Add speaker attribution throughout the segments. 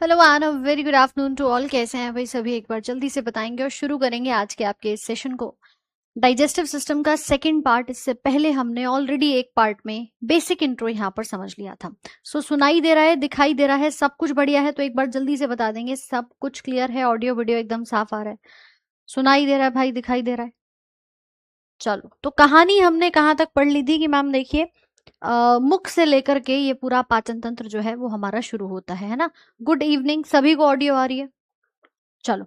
Speaker 1: Hello and a very good afternoon to all. कैसे हैं भाई सभी? एक बार जल्दी से बताएंगे और शुरू करेंगे आज के आपके इस सेशन को। डाइजेस्टिव सिस्टम का सेकंड पार्ट, इससे पहले हमने ऑलरेडी एक पार्ट में बेसिक इंट्रो यहाँ पर समझ लिया था। सुनाई दे रहा है, दिखाई दे रहा है, सब कुछ बढ़िया है? तो एक बार जल्दी से बता देंगे सब कुछ क्लियर है, ऑडियो वीडियो एकदम साफ आ रहा है, सुनाई दे रहा है भाई, दिखाई दे रहा है? चलो, तो कहानी हमने कहाँ तक पढ़ ली थी कि मैम देखिए, मुख से लेकर के ये पूरा पाचन तंत्र जो है वो हमारा शुरू होता है ना। गुड इवनिंग, सभी को ऑडियो आ रही है? चलो,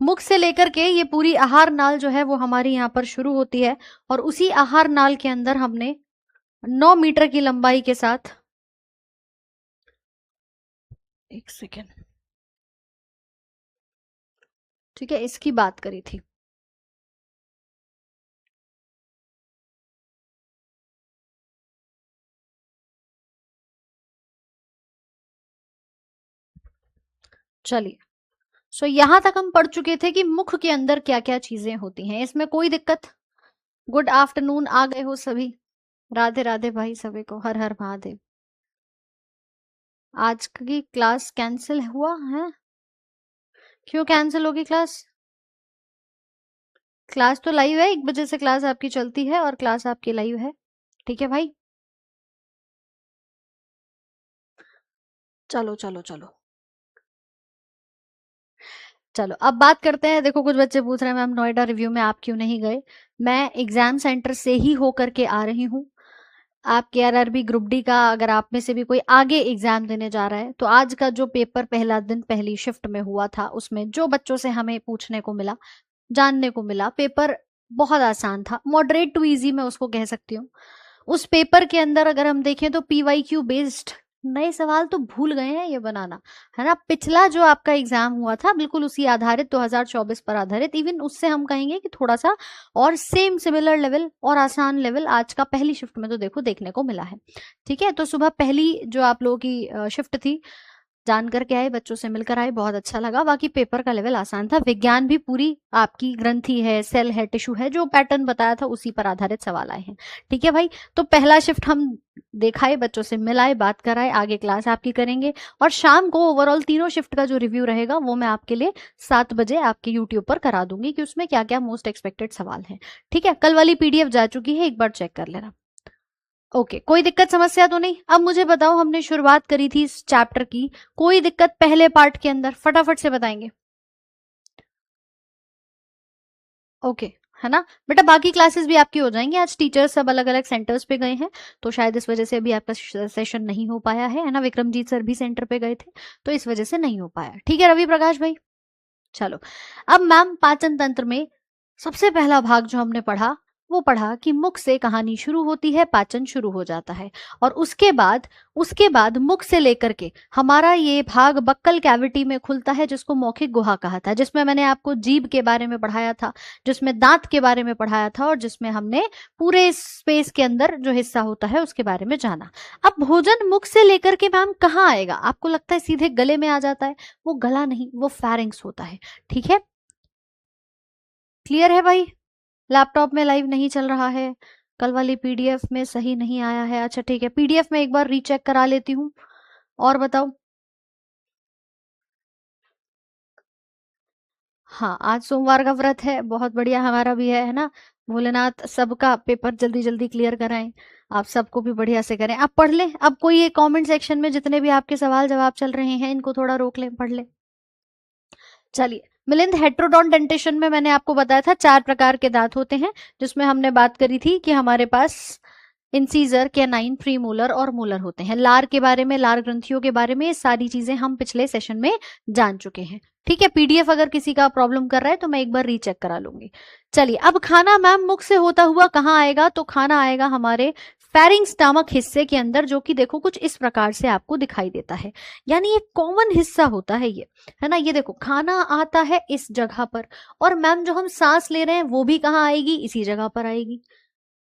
Speaker 1: मुख से लेकर के ये पूरी आहार नाल जो है वो हमारी यहाँ पर शुरू होती है, और उसी आहार नाल के अंदर हमने 9 मीटर की लंबाई के साथ, एक सेकेंड, ठीक है, इसकी बात करी थी। चलिए, यहां तक हम पढ़ चुके थे कि मुख के अंदर क्या क्या चीजें होती हैं। इसमें कोई दिक्कत? गुड आफ्टरनून, आ गए हो सभी? राधे राधे भाई सभी को, हर हर महादेव। आज की क्लास कैंसिल हुआ है? क्यों कैंसिल होगी क्लास? क्लास तो लाइव है, 1 बजे से क्लास आपकी चलती है और क्लास आपकी लाइव है, ठीक है भाई? चलो चलो चलो चलो, अब बात करते हैं। देखो, कुछ बच्चे पूछ रहे हैं मैम नोएडा रिव्यू में आप क्यों नहीं गए? मैं एग्जाम सेंटर से ही होकर के आ रही हूँ। आपके आरआरबी ग्रुप डी का अगर आप में से भी कोई आगे एग्जाम देने जा रहा है, तो आज का जो पेपर पहला दिन पहली शिफ्ट में हुआ था, उसमें जो बच्चों से हमें पूछने को मिला, जानने को मिला, पेपर बहुत आसान था, मॉडरेट टू इजी मैं उसको कह सकती हूँ। उस पेपर के अंदर अगर हम देखें तो पीवाईक्यू बेस्ड नए सवाल तो भूल गए हैं ये बनाना, है ना। पिछला जो आपका एग्जाम हुआ था बिल्कुल उसी आधारित 2024 पर आधारित, इवन उससे हम कहेंगे कि थोड़ा सा और सेम सिमिलर लेवल और आसान लेवल आज का पहली शिफ्ट में तो देखो देखने को मिला है। ठीक है, तो सुबह पहली जो आप लोगों की शिफ्ट थी, जान करके आए, बच्चों से मिलकर आए, बहुत अच्छा लगा। बाकी पेपर का लेवल आसान था। विज्ञान भी पूरी आपकी ग्रंथि है, सेल है, टिश्यू है, जो पैटर्न बताया था उसी पर आधारित सवाल आए हैं। ठीक है भाई, तो पहला शिफ्ट हम देखाए, बच्चों से मिलाए, बात कराए, आगे क्लास आपकी करेंगे। और शाम को ओवरऑल तीनों शिफ्ट का जो रिव्यू रहेगा वो मैं आपके लिए 7 बजे आपके यूट्यूब पर करा दूंगी कि उसमें क्या क्या मोस्ट एक्सपेक्टेड सवाल है। ठीक है, कल वाली पीडीएफ जा चुकी है, एक बार चेक कर लेना। ओके, कोई दिक्कत समस्या तो नहीं? अब मुझे बताओ, हमने शुरुआत करी थी इस चैप्टर की, कोई दिक्कत पहले पार्ट के अंदर? फटाफट से बताएंगे। ओके, है ना बेटा? बाकी क्लासेस भी आपकी हो जाएंगी। आज टीचर्स सब अलग अलग सेंटर्स पे गए हैं, तो शायद इस वजह से अभी आपका सेशन नहीं हो पाया है ना। विक्रमजीत सर भी सेंटर पे गए थे, तो इस वजह से नहीं हो पाया। ठीक है रवि प्रकाश भाई? चलो, अब मैम पाचन तंत्र में सबसे पहला भाग जो हमने पढ़ा वो पढ़ा कि मुख से कहानी शुरू होती है, पाचन शुरू हो जाता है, और उसके बाद मुख से लेकर के हमारा ये भाग बक्कल कैविटी में खुलता है, जिसको मौखिक गुहा कहा था, जिसमें मैंने आपको जीभ के बारे में पढ़ाया था, जिसमें दांत के बारे में पढ़ाया था, और जिसमें हमने पूरे स्पेस के अंदर जो हिस्सा होता है उसके बारे में जाना। अब भोजन मुख से लेकर के मैम कहाँ आएगा? आपको लगता है सीधे गले में आ जाता है? वो गला नहीं, वो फेरिंग्स होता है। ठीक है, क्लियर है भाई? लैपटॉप में लाइव नहीं चल रहा है, कल वाली पीडीएफ में सही नहीं आया है? अच्छा ठीक है, पीडीएफ में एक बार रीचेक करा लेती हूँ। और बताओ। हाँ, आज सोमवार का व्रत है, बहुत बढ़िया, हमारा भी है ना। भोलेनाथ सबका पेपर जल्दी जल्दी क्लियर कराएं, आप सबको भी बढ़िया से करें। आप पढ़ लें, अब कोई ये कमेंट सेक्शन में जितने भी आपके सवाल जवाब चल रहे हैं इनको थोड़ा रोक लें, पढ़ लें। चलिए, मिलिंद, हेट्रोडॉन डेंटेशन में मैंने आपको बताया था 4 प्रकार के दांत होते हैं, जिसमें हमने बात करी थी कि हमारे पास इंसीजर, कैनाइन, प्रीमोलर और मोलर होते हैं। लार के बारे में, लार ग्रंथियों के बारे में, ये सारी चीजें हम पिछले सेशन में जान चुके हैं। ठीक है, पीडीएफ अगर किसी का प्रॉब्लम कर रहा है तो मैं एक बार रीचेक करा लूंगी। चलिए, अब खाना मैम मुख से होता हुआ कहाँ आएगा? तो खाना आएगा हमारे फेरिंग स्टमक हिस्से के अंदर, जो कि देखो कुछ इस प्रकार से आपको दिखाई देता है। यानी एक कॉमन हिस्सा होता है ये, है ना। ये देखो, खाना आता है इस जगह पर, और मैम जो हम सांस ले रहे हैं वो भी कहाँ आएगी? इसी जगह पर आएगी।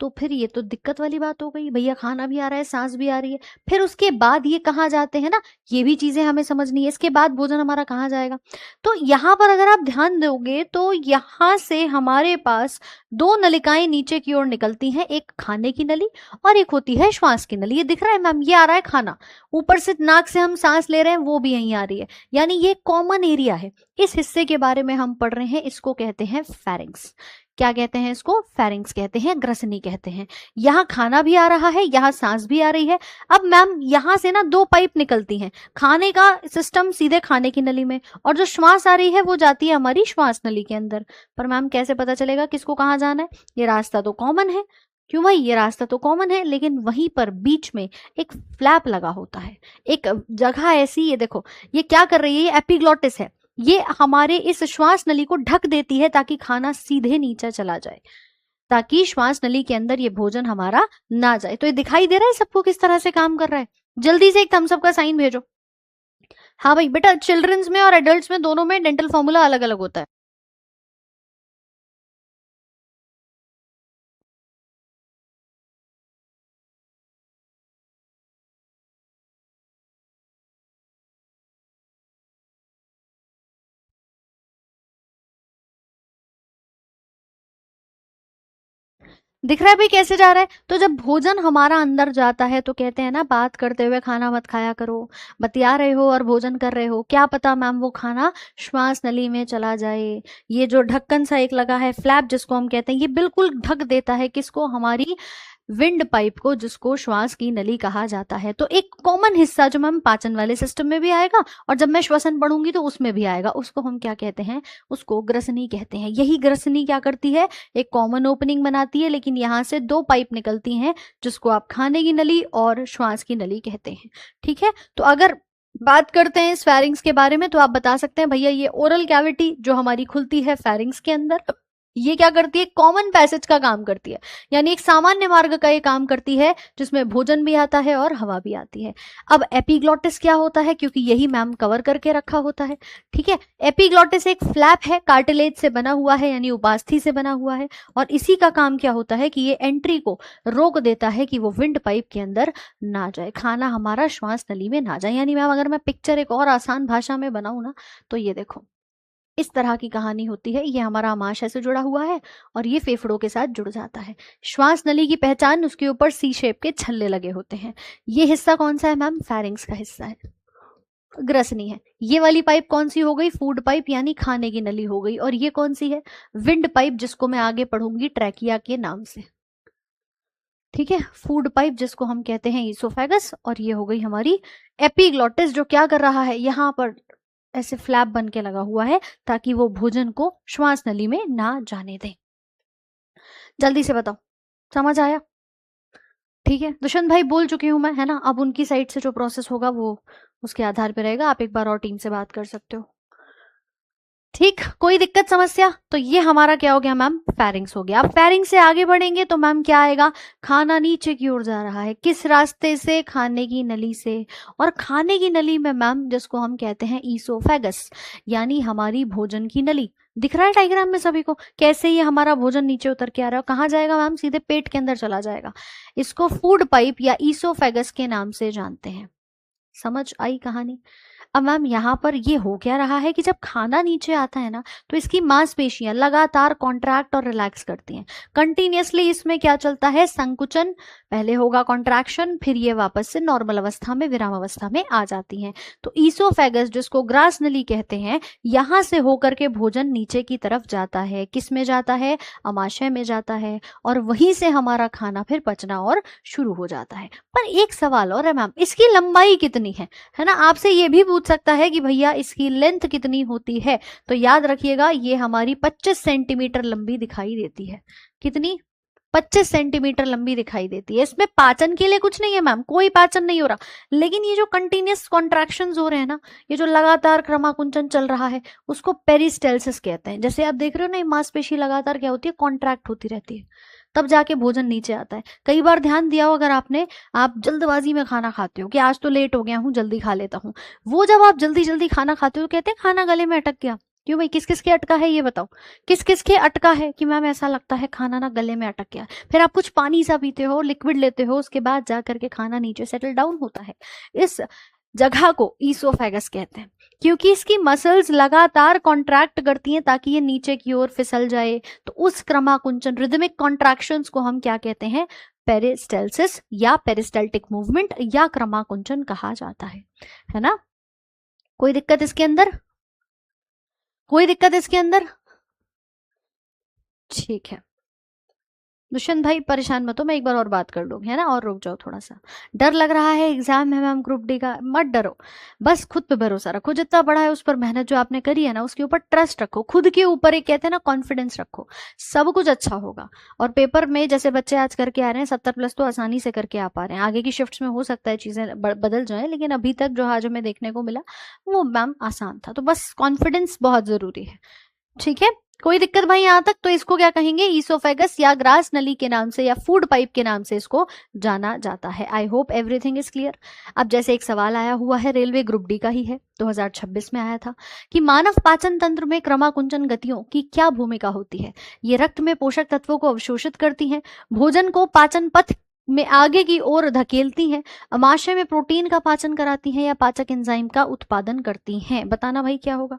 Speaker 1: तो फिर ये तो दिक्कत वाली बात हो गई, भैया खाना भी आ रहा है, सांस भी आ रही है, फिर उसके बाद ये कहाँ जाते हैं ना, ये भी चीजें हमें समझनी है। इसके बाद भोजन हमारा कहाँ जाएगा? तो यहाँ पर अगर आप ध्यान दोगे तो यहाँ से हमारे पास दो नलिकाएं नीचे की ओर निकलती हैं, एक खाने की नली और एक होती है श्वास की नली। ये दिख रहा है मैम, ये आ रहा है खाना, ऊपर से नाक से हम सांस ले रहे हैं, वो भी यहीं आ रही है, यानी ये कॉमन एरिया है। इस हिस्से के बारे में हम पढ़ रहे हैं, इसको कहते हैं फेरिंग्स। क्या कहते हैं इसको? फेरिंग्स कहते हैं, ग्रसनी कहते हैं। यहाँ खाना भी आ रहा है, यहाँ सांस भी आ रही है। अब मैम यहाँ से ना दो पाइप निकलती हैं, खाने का सिस्टम सीधे खाने की नली में, और जो श्वास आ रही है वो जाती है हमारी श्वास नली के अंदर। पर मैम कैसे पता चलेगा किसको कहाँ जाना है? ये रास्ता तो कॉमन है। क्यों भाई? ये रास्ता तो कॉमन है, लेकिन वहीं पर बीच में एक फ्लैप लगा होता है, एक जगह ऐसी, ये देखो ये क्या कर रही है, ये एपिग्लॉटिस है, ये हमारे इस श्वास नली को ढक देती है ताकि खाना सीधे नीचे चला जाए, ताकि श्वास नली के अंदर ये भोजन हमारा ना जाए। तो ये दिखाई दे रहा है सबको किस तरह से काम कर रहा है? जल्दी से एक थम्स अप का साइन भेजो। हाँ भाई बेटा, चिल्ड्रंस में और एडल्ट्स में दोनों में डेंटल फॉर्मूला अलग अलग होता है। दिख रहा है भाई कैसे जा रहा है? तो जब भोजन हमारा अंदर जाता है तो कहते हैं ना, बात करते हुए खाना मत खाया करो, बतिया रहे हो और भोजन कर रहे हो, क्या पता मैम वो खाना श्वास नली में चला जाए। ये जो ढक्कन सा एक लगा है, फ्लैप जिसको हम कहते हैं, ये बिल्कुल ढक देता है किसको? हमारी विंड पाइप को, जिसको श्वास की नली कहा जाता है। तो एक कॉमन हिस्सा जो मैम पाचन वाले सिस्टम में भी आएगा, और जब मैं श्वसन पढ़ूंगी तो उसमें भी आएगा, उसको हम क्या कहते हैं? उसको ग्रसनी कहते हैं। यही ग्रसनी क्या करती है? एक कॉमन ओपनिंग बनाती है, लेकिन यहाँ से दो पाइप निकलती हैं, जिसको आप खाने की नली और श्वास की नली कहते हैं। ठीक है, तो अगर बात करते हैं इस फेरिंग्स के बारे में, तो आप बता सकते हैं भैया ये ओरल कैविटी जो हमारी खुलती है फेरिंग्स के अंदर, ये क्या करती है? कॉमन पैसेज का काम करती है, यानी एक सामान्य मार्ग का ये काम करती है, जिसमें भोजन भी आता है और हवा भी आती है। अब एपिग्लॉटिस क्या होता है? क्योंकि यही मैम कवर करके रखा होता है। ठीक है, एपिग्लॉटिस एक फ्लैप है, कार्टिलेज से बना हुआ है, यानी उपास्थि से बना हुआ है, और इसी का काम क्या होता है कि ये एंट्री को रोक देता है कि वो विंड पाइप के अंदर ना जाए, खाना हमारा श्वास नली में ना जाए। यानी मैम अगर मैं पिक्चर एक और आसान भाषा में बनाऊं ना, तो ये देखो इस तरह की कहानी होती है। ये हमारा आमाशय से जुड़ा हुआ है और ये फेफड़ों के साथ जुड़ जाता है। श्वास नली की पहचान, उसके ऊपर सी शेप के छल्ले लगे होते हैं। ये हिस्सा कौन सा है मैम? फेरिंग्स का हिस्सा है, ग्रसनी है। ये वाली पाइप कौन सी हो गई? फूड पाइप, यानी खाने की नली हो गई। और ये कौन सी है? विंड पाइप, जिसको मैं आगे पढ़ूंगी ट्रैकिया के नाम से। ठीक है, फूड पाइप जिसको हम कहते हैं ईसोफेगस, और ये हो गई हमारी एपिग्लॉटिस, जो क्या कर रहा है? यहाँ पर ऐसे फ्लैप बन के लगा हुआ है, ताकि वो भोजन को श्वास नली में ना जाने दे। जल्दी से बताओ, समझ आया? ठीक है, दुष्यंत भाई बोल चुकी हूं मैं, है ना? अब उनकी साइड से जो प्रोसेस होगा वो उसके आधार पर रहेगा। आप एक बार और टीम से बात कर सकते हो। ठीक, कोई दिक्कत समस्या? तो ये हमारा क्या हो गया मैम? फेरिंग्स हो गया। अब फेरिंग्स से आगे बढ़ेंगे तो मैम क्या आएगा? खाना नीचे की ओर जा रहा है, किस रास्ते से? खाने की नली से। और खाने की नली में मैम जिसको हम कहते हैं ईसोफेगस, यानी हमारी भोजन की नली। दिख रहा है डायग्राम में सभी को कैसे ये हमारा भोजन नीचे उतर के आ रहा है? कहाँ जाएगा मैम? सीधे पेट के अंदर चला जाएगा। इसको फूड पाइप या ईसोफेगस के नाम से जानते हैं। समझ आई कहानी? अब मैम यहाँ पर ये हो क्या रहा है कि जब खाना नीचे आता है ना, तो इसकी मांसपेशियां लगातार कॉन्ट्रैक्ट और रिलैक्स करती हैं। कंटिन्यूअसली इसमें क्या चलता है? संकुचन, पहले होगा कॉन्ट्रैक्शन, फिर ये वापस से नॉर्मल अवस्था में, विराम अवस्था में आ जाती हैं। तो ईसोफेगस, जिसको ग्रास नली कहते हैं, यहाँ से होकर के भोजन नीचे की तरफ जाता है। किस में जाता है? अमाशय में जाता है, और वहीं से हमारा खाना फिर पचना और शुरू हो जाता है। पर एक सवाल और है मैम, इसकी लंबाई कितनी है ना? आपसे ये भी पूछ सकता है कि भैया इसकी लेंथ कितनी होती है? तो याद रखिएगा, ये हमारी 25 सेंटीमीटर लंबी दिखाई देती है। कितनी? 25 सेंटीमीटर लंबी दिखाई देती है। इसमें पाचन के लिए कुछ नहीं है मैम, कोई पाचन नहीं हो रहा, लेकिन ये जो कंटिन्यूअस कॉन्ट्रैक्शंस हो रहे हैं ना, ये जो लगातार क्रमाकुंचन चल रहा है, उसको पेरिस्टेल्सिस कहते हैं। जैसे आप देख रहे हो ना, ये मांसपेशी लगातार क्या होती है? कॉन्ट्रैक्ट होती रहती है, तब जाके भोजन नीचे आता है। कई बार ध्यान दिया हो अगर आपने, आप जल्दबाजी में खाना खाते हो कि आज तो लेट हो गया हूँ, जल्दी खा लेता हूँ। वो जब आप जल्दी जल्दी खाना खाते हो, कहते हैं खाना गले में अटक गया। क्यों भाई, किस किस के अटका है ये बताओ, किस किस के अटका है कि मैम ऐसा लगता है खाना ना गले में अटक गया, फिर आप कुछ पानी सा पीते हो, लिक्विड लेते हो, उसके बाद जा करके खाना नीचे सेटल डाउन होता है। इस जगह को ईसोफेगस कहते हैं, क्योंकि इसकी मसल्स लगातार कॉन्ट्रैक्ट करती हैं ताकि ये नीचे की ओर फिसल जाए। तो उस क्रमाकुंचन रिदमिक कॉन्ट्रैक्शंस को हम क्या कहते हैं, पेरिस्टेल्सिस या पेरिस्टेल्टिक मूवमेंट या क्रमाकुंचन कहा जाता है ना। कोई दिक्कत इसके अंदर, कोई दिक्कत इसके अंदर? ठीक है दुष्यंत भाई परेशान मत हो, मैं एक बार और बात कर लूंगी, है ना, और रुक जाओ थोड़ा सा। डर लग रहा है एग्जाम है मैम ग्रुप डी का, मत डरो, बस खुद पे भरोसा रखो, जितना पढ़ा है उस पर मेहनत जो आपने करी है ना उसके ऊपर ट्रस्ट रखो, खुद के ऊपर एक कहते हैं ना कॉन्फिडेंस रखो, सब कुछ अच्छा होगा। और पेपर में जैसे बच्चे आज करके आ रहे हैं 70+ तो आसानी से करके आ पा रहे हैं, आगे की शिफ्ट्स में हो सकता है चीजें बदल जाए, लेकिन अभी तक जो आज हमें देखने को मिला वो मैम आसान था। तो बस कॉन्फिडेंस बहुत जरूरी है, ठीक है। कोई दिक्कत भाई यहां तक? तो इसको क्या कहेंगे, ईसोफेगस या ग्रास नली के नाम से या फूड पाइप के नाम से इसको जाना जाता है। I hope everything is clear. अब जैसे एक सवाल आया हुआ है, रेलवे ग्रुप डी का ही है, 2026 में आया था, कि मानव पाचन तंत्र में क्रमाकुंचन गतियों की क्या भूमिका होती है। ये रक्त में पोषक तत्वों को अवशोषित करती हैं, भोजन को पाचन पथ में आगे की ओर धकेलती हैं, अमाशय में प्रोटीन का पाचन कराती हैं, या पाचक एंजाइम का उत्पादन करती हैं। बताना भाई क्या होगा।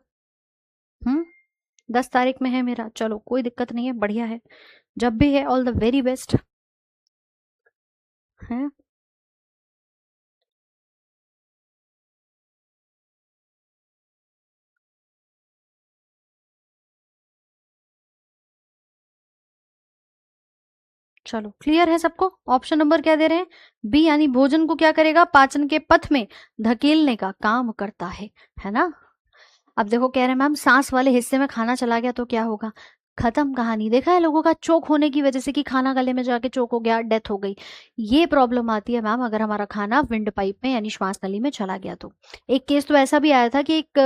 Speaker 1: 10 तारीख में है मेरा, चलो कोई दिक्कत नहीं है, बढ़िया है, जब भी है ऑल द वेरी बेस्ट है। चलो क्लियर है सबको। ऑप्शन नंबर क्या दे रहे हैं, बी, यानी भोजन को क्या करेगा, पाचन के पथ में धकेलने का काम करता है ना। अब देखो कह रहे हैं मैम सांस वाले हिस्से में खाना चला गया तो क्या होगा, खत्म कहानी। देखा है लोगों का चोक होने की वजह से कि खाना गले में जाके चोक हो गया, डेथ हो गई। ये प्रॉब्लम आती है मैम अगर हमारा खाना विंड पाइप में यानी श्वास नली में चला गया तो। एक केस तो ऐसा भी आया था कि एक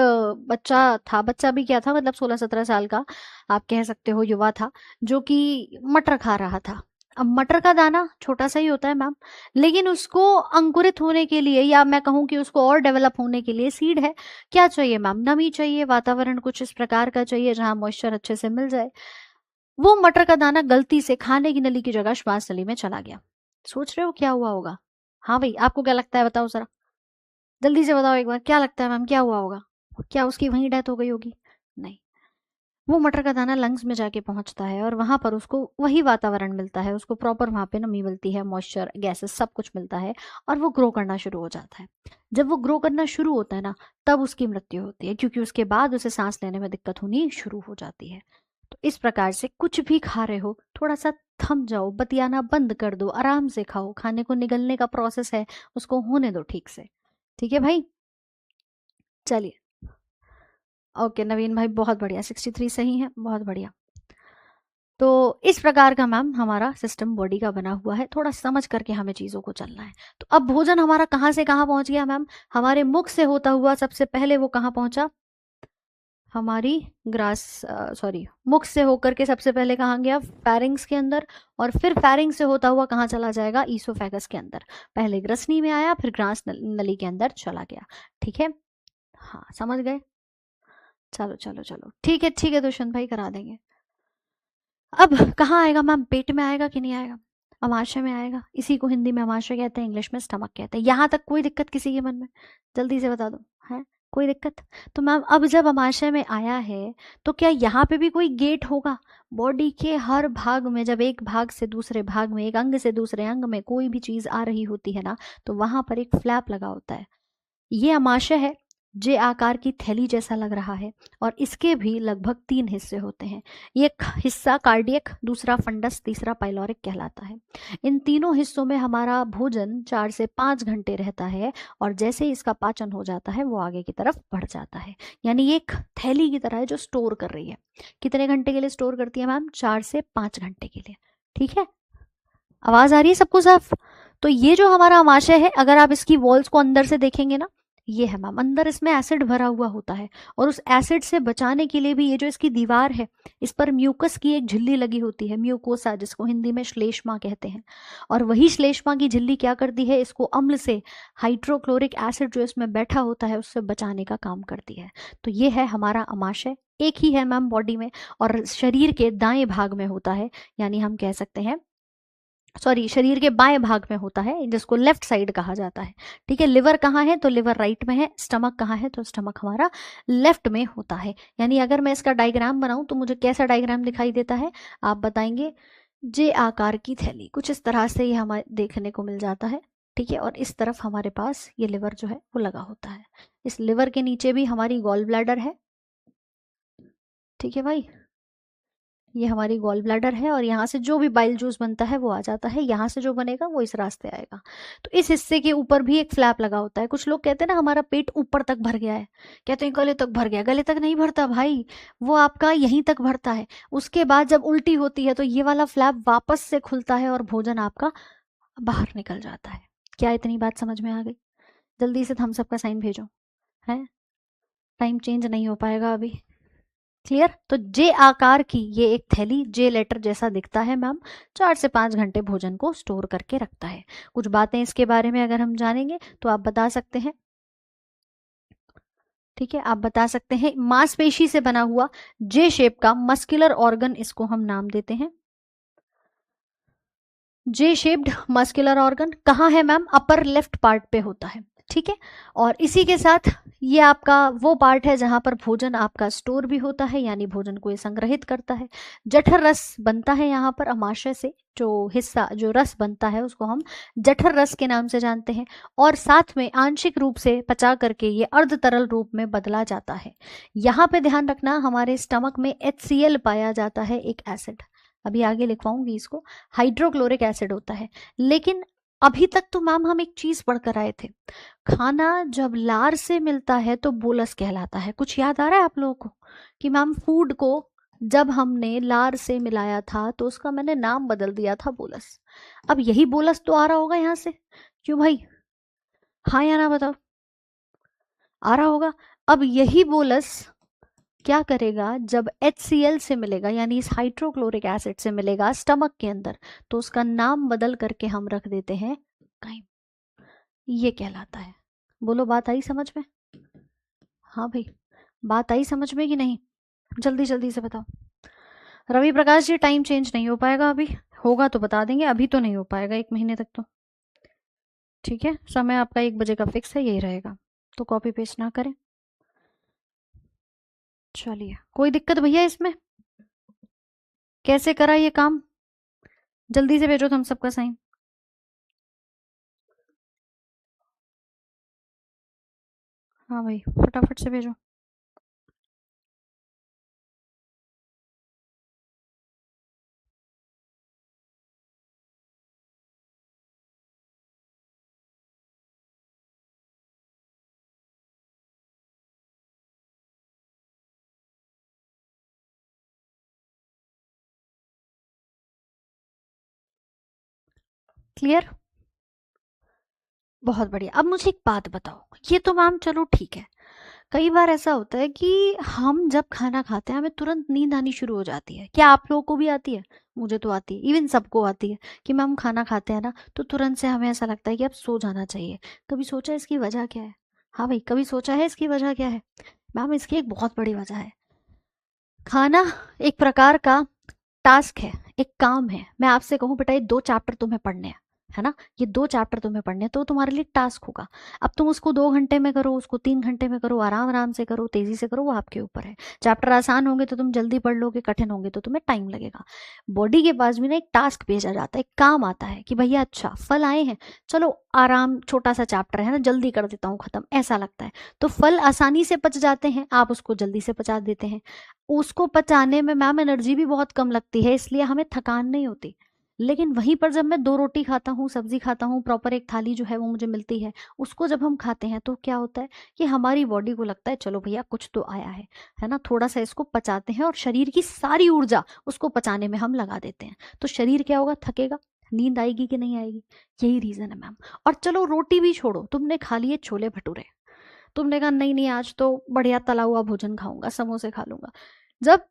Speaker 1: बच्चा था, बच्चा भी क्या था मतलब 16-17 साल का आप कह सकते हो, युवा था, जो कि मटर खा रहा था। अब मटर का दाना छोटा सा ही होता है मैम, लेकिन उसको अंकुरित होने के लिए या मैं कहूँ कि उसको और डेवलप होने के लिए सीड है, क्या चाहिए मैम, नमी चाहिए, वातावरण कुछ इस प्रकार का चाहिए जहां मॉइस्चर अच्छे से मिल जाए। वो मटर का दाना गलती से खाने की नली की जगह श्वास नली में चला गया। सोच रहे हो क्या हुआ होगा? हाँ भाई आपको क्या लगता है बताओ जरा, जल्दी से बताओ एक बार, क्या लगता है मैम क्या हुआ होगा? क्या उसकी वहीं डेथ हो गई होगी? नहीं, वो मटर का दाना लंग्स में जाके पहुंचता है और वहां पर उसको वही वातावरण मिलता है, उसको प्रॉपर वहां पे नमी मिलती है, मॉइस्चर, गैसेस सब कुछ मिलता है, और वो ग्रो करना शुरू हो जाता है। जब वो ग्रो करना शुरू होता है ना, तब उसकी मृत्यु होती है, क्योंकि उसके बाद उसे सांस लेने में दिक्कत होनी शुरू हो जाती है। तो इस प्रकार से कुछ भी खा रहे हो थोड़ा सा थम जाओ, बतियाना बंद कर दो, आराम से खाओ, खाने को निगलने का प्रोसेस है उसको होने दो ठीक से, ठीक है भाई। चलिए ओके नवीन भाई बहुत बढ़िया, 63 सही है, बहुत बढ़िया। तो इस प्रकार का मैम हमारा सिस्टम बॉडी का बना हुआ है, थोड़ा समझ करके हमें चीज़ों को चलना है। तो अब भोजन हमारा कहाँ से कहाँ पहुंच गया मैम, हमारे मुख से होता हुआ सबसे पहले वो कहाँ पहुंचा, हमारी ग्रास सॉरी मुख से होकर के सबसे पहले कहाँ गया, फैरिंग्स के अंदर, और फिर फैरिंग्स से होता हुआ कहाँ चला जाएगा, ईसोफेगस के अंदर। पहले ग्रसनी में आया फिर ग्रास नली के अंदर चला गया, ठीक है। हाँ समझ गए, चलो चलो चलो ठीक है दुष्यंत भाई करा देंगे। अब कहाँ आएगा मैम, पेट में आएगा कि नहीं आएगा, अमाशय में आएगा, इसी को हिंदी में अमाशय कहते हैं, इंग्लिश में स्टमक कहते हैं। यहाँ तक कोई दिक्कत किसी के मन में, जल्दी से बता दो, है कोई दिक्कत? तो मैम अब जब अमाशय में आया है तो क्या यहाँ पे भी कोई गेट होगा? बॉडी के हर भाग में जब एक भाग से दूसरे भाग में, एक अंग से दूसरे अंग में कोई भी चीज आ रही होती है ना, तो वहां पर एक फ्लैप लगा होता है। ये अमाशय है, जे आकार की थैली जैसा लग रहा है, और इसके भी लगभग 3 हिस्से होते हैं। एक हिस्सा कार्डियक, दूसरा फंडस, तीसरा पाइलोरिक कहलाता है। इन तीनों हिस्सों में हमारा भोजन 4 से 5 घंटे रहता है, और जैसे ही इसका पाचन हो जाता है वो आगे की तरफ बढ़ जाता है। यानी ये एक थैली की तरह है जो स्टोर कर रही है। कितने घंटे के लिए स्टोर करती है मैम? 4 से 5 घंटे के लिए, ठीक है। आवाज आ रही है सबको साफ? तो ये जो हमारा अमाशय है, अगर आप इसकी वॉल्स को अंदर से देखेंगे ना, ये है मैम, अंदर इसमें एसिड भरा हुआ होता है, और उस एसिड से बचाने के लिए भी ये जो इसकी दीवार है, इस पर म्यूकस की एक झिल्ली लगी होती है, म्यूकोसा, जिसको हिंदी में श्लेष्मा कहते हैं। और वही श्लेष्मा की झिल्ली क्या करती है, इसको अम्ल से, हाइड्रोक्लोरिक एसिड जो इसमें बैठा होता है उससे बचाने का काम करती है। तो ये है हमारा अमाशय, एक ही है मैम बॉडी में, और शरीर के दाएं भाग में होता है, यानी हम कह सकते हैं, सॉरी, शरीर के बाएं भाग में होता है, जिसको लेफ्ट साइड कहा जाता है। ठीक है, लिवर कहाँ है तो लिवर राइट में है, स्टमक कहाँ है तो स्टमक हमारा लेफ्ट में होता है। यानी अगर मैं इसका डायग्राम बनाऊं तो मुझे कैसा डायग्राम दिखाई देता है, आप बताएंगे। जे आकार की थैली, कुछ इस तरह से ये हमें देखने को मिल जाता है। ठीक है, और इस तरफ हमारे पास ये लिवर जो है वो लगा होता है। इस लिवर के नीचे भी हमारी गॉल ब्लैडर है। ठीक है भाई, ये हमारी गॉल ब्लैडर है, और यहाँ से जो भी बाइल जूस बनता है वो आ जाता है, यहाँ से जो बनेगा वो इस रास्ते आएगा। तो इस हिस्से के ऊपर भी एक फ्लैप लगा होता है। कुछ लोग कहते हैं ना हमारा पेट ऊपर तक भर गया है, कहते हैं गले तक भर गया, गले तक नहीं भरता भाई, वो आपका यहीं तक भरता है। उसके बाद जब उल्टी होती है तो ये वाला फ्लैप वापस से खुलता है और भोजन आपका बाहर निकल जाता है। क्या इतनी बात समझ में आ गई? जल्दी से थम्स अप का साइन भेजो। है, टाइम चेंज नहीं हो पाएगा अभी। क्लियर? तो जे आकार की ये एक थैली जे लेटर जैसा दिखता है मैम, 4 से 5 घंटे भोजन को स्टोर करके रखता है। कुछ बातें इसके बारे में अगर हम जानेंगे तो आप बता सकते हैं। ठीक है, आप बता सकते हैं, मांसपेशी से बना हुआ जे शेप का मस्कुलर ऑर्गन, इसको हम नाम देते हैं जे शेप्ड मस्कुलर ऑर्गन। कहाँ है मैम? अपर लेफ्ट पार्ट पे होता है। ठीक है, और इसी के साथ ये आपका वो पार्ट है जहां पर भोजन आपका स्टोर भी होता है, यानी भोजन को ये संग्रहित करता है। जठर रस बनता है यहाँ पर अमाशय से, जो हिस्सा जो रस बनता है उसको हम जठर रस के नाम से जानते हैं, और साथ में आंशिक रूप से पचा करके ये अर्ध तरल रूप में बदला जाता है। यहाँ पे ध्यान रखना, हमारे स्टमक में HCl पाया जाता है, एक एसिड, अभी आगे लिखवाऊंगी इसको, हाइड्रोक्लोरिक एसिड होता है। लेकिन अभी तक तो मैम हम एक चीज पढ़कर आए थे, खाना जब लार से मिलता है तो बोलस कहलाता है। कुछ याद आ रहा है आप लोगों को कि मैम फूड को जब हमने लार से मिलाया था तो उसका मैंने नाम बदल दिया था बोलस। अब यही बोलस तो आ रहा होगा यहाँ से, क्यों भाई? हाँ या ना बताओ, आ रहा होगा। अब यही बोलस क्या करेगा, जब HCl से मिलेगा, यानी इस हाइड्रोक्लोरिक एसिड से मिलेगा स्टमक के अंदर, तो उसका नाम बदल करके हम रख देते हैं काइम। ये कहलाता है। बोलो, बात आई समझ में? हाँ भाई, बात आई समझ में कि नहीं? जल्दी जल्दी से बताओ। रवि प्रकाश जी, टाइम चेंज नहीं हो पाएगा अभी, होगा तो बता देंगे, अभी तो नहीं हो पाएगा 1 महीने तक तो। ठीक है, समय आपका 1 बजे का फिक्स है, यही रहेगा, तो कॉपी पेस्ट ना करें। चलिए, कोई दिक्कत भैया इसमें? कैसे करा ये काम? जल्दी से भेजो, हम सबका साइन। हाँ भाई, फटाफट से भेजो। क्लियर? बहुत बढ़िया। अब मुझे एक बात बताओ, ये तो मैम चलो ठीक है, कई बार ऐसा होता है कि हम जब खाना खाते हैं हमें तुरंत नींद आनी शुरू हो जाती है। क्या आप लोगों को भी आती है? मुझे तो आती है, इवन सबको आती है कि मैम खाना खाते हैं ना तो तुरंत से हमें ऐसा लगता है कि अब सो जाना चाहिए। कभी सोचा इसकी वजह क्या है? हाँ भाई, कभी सोचा है इसकी वजह क्या है? मैम इसकी एक बहुत बड़ी वजह है, खाना एक प्रकार का टास्क है, एक काम है। मैं आपसे कहूँ बेटा ये 2 चैप्टर तुम्हें पढ़ने हैं, है ना, ये 2 चैप्टर तुम्हें पढ़ने हैं, तो तुम्हारे लिए टास्क होगा। अब तुम उसको 2 घंटे में करो, उसको 3 घंटे में करो, आराम आराम से करो, तेजी से करो, वो आपके ऊपर है। चैप्टर आसान होंगे तो तुम जल्दी पढ़ लोगे, कठिन होंगे तो तुम्हें टाइम लगेगा। बॉडी के पास भी ना एक टास्क भेजा जाता है, एक काम आता है कि भैया अच्छा फल आए हैं, चलो आराम, छोटा सा चैप्टर है ना, जल्दी कर देता हूँ खत्म, ऐसा लगता है। तो फल आसानी से पच जाते हैं, आप उसको जल्दी से पचा देते हैं। उसको पचाने में मैम एनर्जी भी बहुत कम लगती है, इसलिए हमें थकान नहीं होती। लेकिन वहीं पर जब मैं 2 रोटी खाता हूँ, सब्जी खाता हूँ, प्रॉपर एक थाली जो है वो मुझे मिलती है, उसको जब हम खाते हैं तो क्या होता है कि हमारी बॉडी को लगता है चलो भैया कुछ तो आया है ना, थोड़ा सा इसको पचाते हैं, और शरीर की सारी ऊर्जा उसको पचाने में हम लगा देते हैं। तो शरीर क्या होगा? थकेगा, नींद आएगी कि नहीं आएगी? यही रीजन है मैम। और चलो रोटी भी छोड़ो, तुमने खा लिए छोले भटूरे, तुमने कहा नहीं नहीं आज तो बढ़िया तला हुआ भोजन खाऊंगा, समोसे खा लूंगा। जब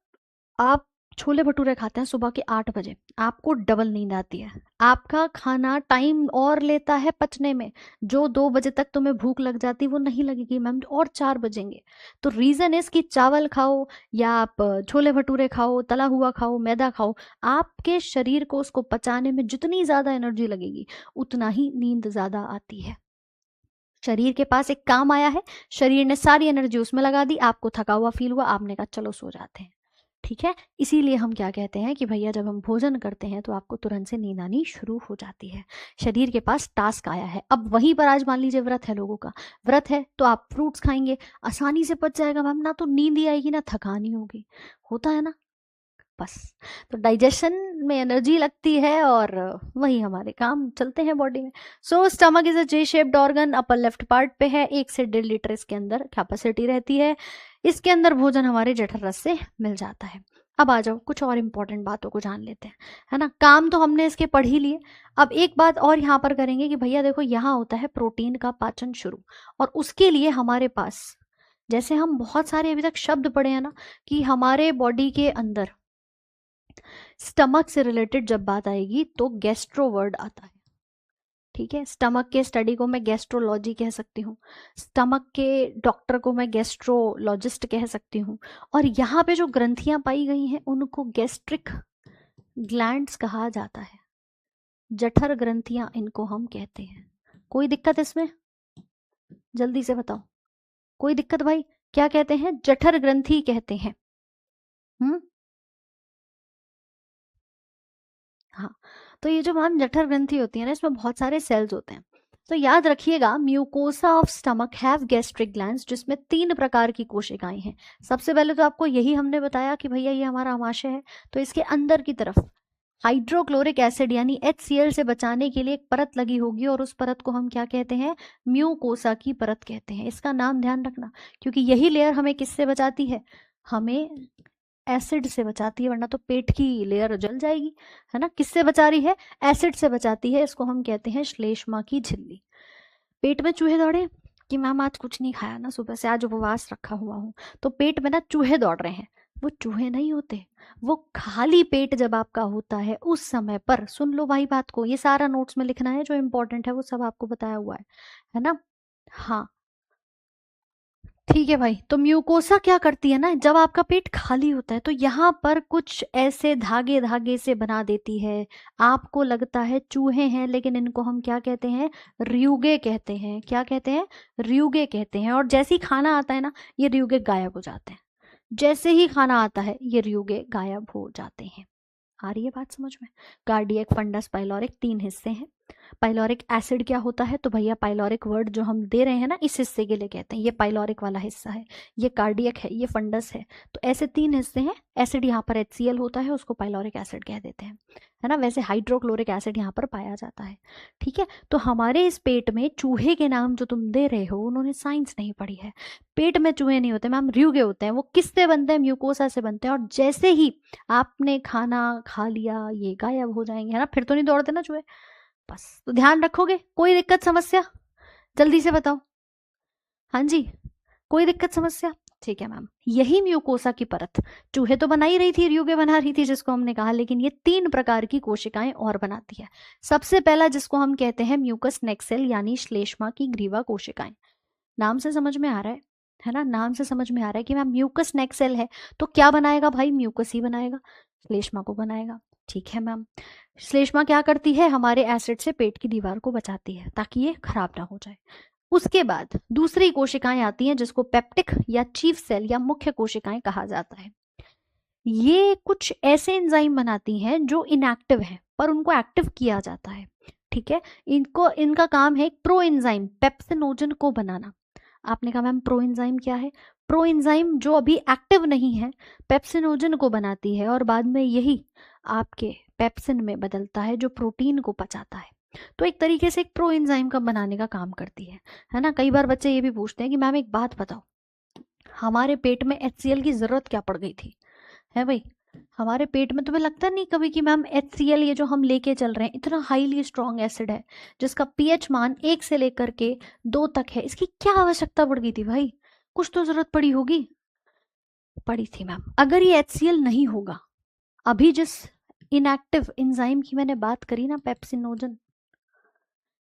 Speaker 1: आप छोले भटूरे खाते हैं सुबह के 8 बजे, आपको डबल नींद आती है, आपका खाना टाइम और लेता है पचने में, जो 2 बजे तक तुम्हें भूख लग जाती वो नहीं लगेगी मैम, और 4 बजेंगे। तो रीजन इज कि चावल खाओ या आप छोले भटूरे खाओ, तला हुआ खाओ, मैदा खाओ, आपके शरीर को उसको पचाने में जितनी ज्यादा एनर्जी लगेगी उतना ही नींद ज्यादा आती है। शरीर के पास एक काम आया है, शरीर ने सारी एनर्जी उसमें लगा दी, आपको थका हुआ फील हुआ, आपने कहा चलो सो जाते हैं। ठीक है, इसीलिए हम क्या कहते हैं कि भैया जब हम भोजन करते हैं तो आपको तुरंत से नींद आनी शुरू हो जाती है। शरीर के पास टास्क आया है। अब वहीं पर आज मान लीजिए व्रत है, लोगों का व्रत है तो आप फ्रूट्स खाएंगे, आसानी से पच जाएगा मैम, ना तो नींद ही आएगी ना थकान ही होगी, होता है ना। बस, तो डाइजेशन में एनर्जी लगती है और वही हमारे काम चलते हैं बॉडी में। So stomach is a J shaped organ, upper left part पे है, 1 से 1.5 लीटर इसके अंदर कैपेसिटी रहती है। इसके अंदर भोजन हमारे जठर रस से मिल जाता है। अब आ जाओ कुछ और इंपॉर्टेंट बातों को जान लेते हैं, है ना। काम तो हमने इसके पढ़ ही लिए। अब एक बात और यहाँ पर करेंगे कि भैया देखो यहाँ होता है प्रोटीन का पाचन शुरू, और उसके लिए हमारे पास, जैसे हम बहुत सारे अभी तक शब्द पढ़े हैं ना, कि हमारे बॉडी के अंदर स्टमक से रिलेटेड जब बात आएगी तो गैस्ट्रो वर्ड आता है। ठीक है, स्टमक के स्टडी को मैं गैस्ट्रोलॉजी कह सकती हूँ, स्टमक के डॉक्टर को मैं गैस्ट्रोलॉजिस्ट कह सकती हूँ। और यहाँ पे जो ग्रंथियां पाई गई हैं उनको गैस्ट्रिक ग्लैंड्स कहा जाता है, जठर ग्रंथियां इनको हम कहते हैं। कोई दिक्कत इसमें? जल्दी से बताओ, कोई दिक्कत भाई? क्या कहते हैं? जठर ग्रंथि कहते हैं। हम्म, हाँ। तो ये जो मैम जठर ग्रंथि होती है ना, इसमें बहुत सारे सेल्स होते हैं। तो याद रखिएगा, mucosa of stomach have gastric glands, जिसमें 3 प्रकार की कोशिकाएं हैं। सबसे पहले तो आपको यही हमने बताया कि भैया ये हमारा आमाशय है, तो इसके अंदर की तरफ हाइड्रोक्लोरिक एसिड यानी HCl से बचाने के लिए एक परत लगी होगी, और उस परत को हम क्या कहते हैं? म्यूकोसा की परत कहते हैं। इसका नाम ध्यान रखना, क्योंकि यही लेयर हमें किससे बचाती है? हमें एसिड से बचाती है, वरना तो पेट की लेयर जल जाएगी, है ना। किससे बचा रही है? एसिड से बचाती है। इसको हम कहते हैं श्लेष्मा की झिल्ली। पेट में चूहे दौड़े कि मैम आज कुछ नहीं खाया ना, सुबह से आज उपवास रखा हुआ हूँ, तो पेट में ना चूहे दौड़ रहे हैं, वो चूहे नहीं होते, वो खाली पेट जब आपका होता है उस समय पर, सुन लो भाई बात को, ये सारा नोट्स में लिखना है, जो इंपॉर्टेंट है वो सब आपको बताया हुआ है ना। हाँ, ठीक है भाई। तो म्यूकोसा क्या करती है ना, जब आपका पेट खाली होता है तो यहाँ पर कुछ ऐसे धागे धागे से बना देती है। आपको लगता है चूहे हैं, लेकिन इनको हम क्या कहते हैं? रियुगे कहते हैं। क्या कहते हैं? रियुगे कहते हैं। और जैसे ही खाना आता है ना, ये रियुगे गायब हो जाते हैं। जैसे ही खाना आता है ये रियुगे गायब हो जाते हैं। आ रही है बात समझ में? कार्डियक, फंडस, पाइलोरिक, 3 हिस्से हैं। पाइलोरिक एसिड क्या होता है? तो भैया पाइलोरिक वर्ड जो हम दे रहे हैं ना इस हिस्से के लिए कहते हैं, ये पाइलोरिक वाला हिस्सा है, ये कार्डियक है, ये फंडस है। तो ऐसे 3 हिस्से हैं। एसिड यहाँ पर HCl होता है, उसको पाइलोरिक एसिड कह देते हैं, है ना। वैसे हाइड्रोक्लोरिक एसिड यहाँ पर पाया जाता है। ठीक है, तो हमारे इस पेट में चूहे के नाम जो तुम दे रहे हो, उन्होंने साइंस नहीं पढ़ी है। पेट में चूहे नहीं होते मैम, रियुगे होते हैं। वो किससे बनते हैं? म्यूकोसा से बनते हैं। और जैसे ही आपने खाना खा लिया ये गायब हो जाएंगे, है ना। फिर तो नहीं दौड़ते ना चूहे। बस, तो ध्यान रखोगे? कोई दिक्कत समस्या? जल्दी से बताओ। हाँ जी, कोई दिक्कत समस्या? ठीक है मैम, यही म्यूकोसा की परत चूहे तो बना ही रही थी, रियुगे बना रही थी जिसको हमने कहा, लेकिन ये 3 प्रकार की कोशिकाएं और बनाती है। सबसे पहला जिसको हम कहते हैं म्यूकस नेक सेल यानी श्लेष्मा की ग्रीवा कोशिकाएं। नाम से समझ में आ रहा है ना, नाम से समझ में आ रहा है कि मैम म्यूकस नेक सेल है तो क्या बनाएगा भाई? म्यूकस ही बनाएगा, श्लेष्मा को बनाएगा। ठीक है मैम, श्लेष्मा क्या करती है? हमारे एसिड से पेट की दीवार को बचाती है ताकि ये खराब ना हो जाए। उसके बाद दूसरी कोशिकाएं आती हैं जिसको पेप्टिक या चीफ सेल या मुख्य कोशिकाएं कहा जाता है। ये कुछ ऐसे एंजाइम बनाती हैं जो इनएक्टिव हैं पर उनको एक्टिव किया जाता है। ठीक है, इनका काम है प्रो एंजाइम पेप्सिनोजन को बनाना। आपने कहा मैम प्रो एंजाइम क्या है? प्रो एंजाइम जो अभी एक्टिव नहीं है पेप्सिनोजन को बनाती है, और बाद में यही आपके पेप्सिन में बदलता है जो प्रोटीन को पचाता है। तो एक तरीके से एक प्रो एंजाइम का बनाने का काम करती है ना। कई बार बच्चे ये भी पूछते हैं कि मैम एक बात बताओ, हमारे पेट में HCl की जरूरत क्या पड़ गई थी? है भाई, हमारे पेट में तुम्हें लगता नहीं कभी कि मैम HCl ये जो हम लेके चल रहे हैं इतना हाईली स्ट्रॉन्ग एसिड है, जिसका pH मान 1 से लेकर के 2 तक है, इसकी क्या आवश्यकता पड़ गई थी भाई? कुछ तो जरूरत पड़ी होगी। पड़ी थी मैम। अगर ये HCl नहीं होगा अभी जिस इनएक्टिव एंजाइम की मैंने बात करी ना, पेप्सिनोजन,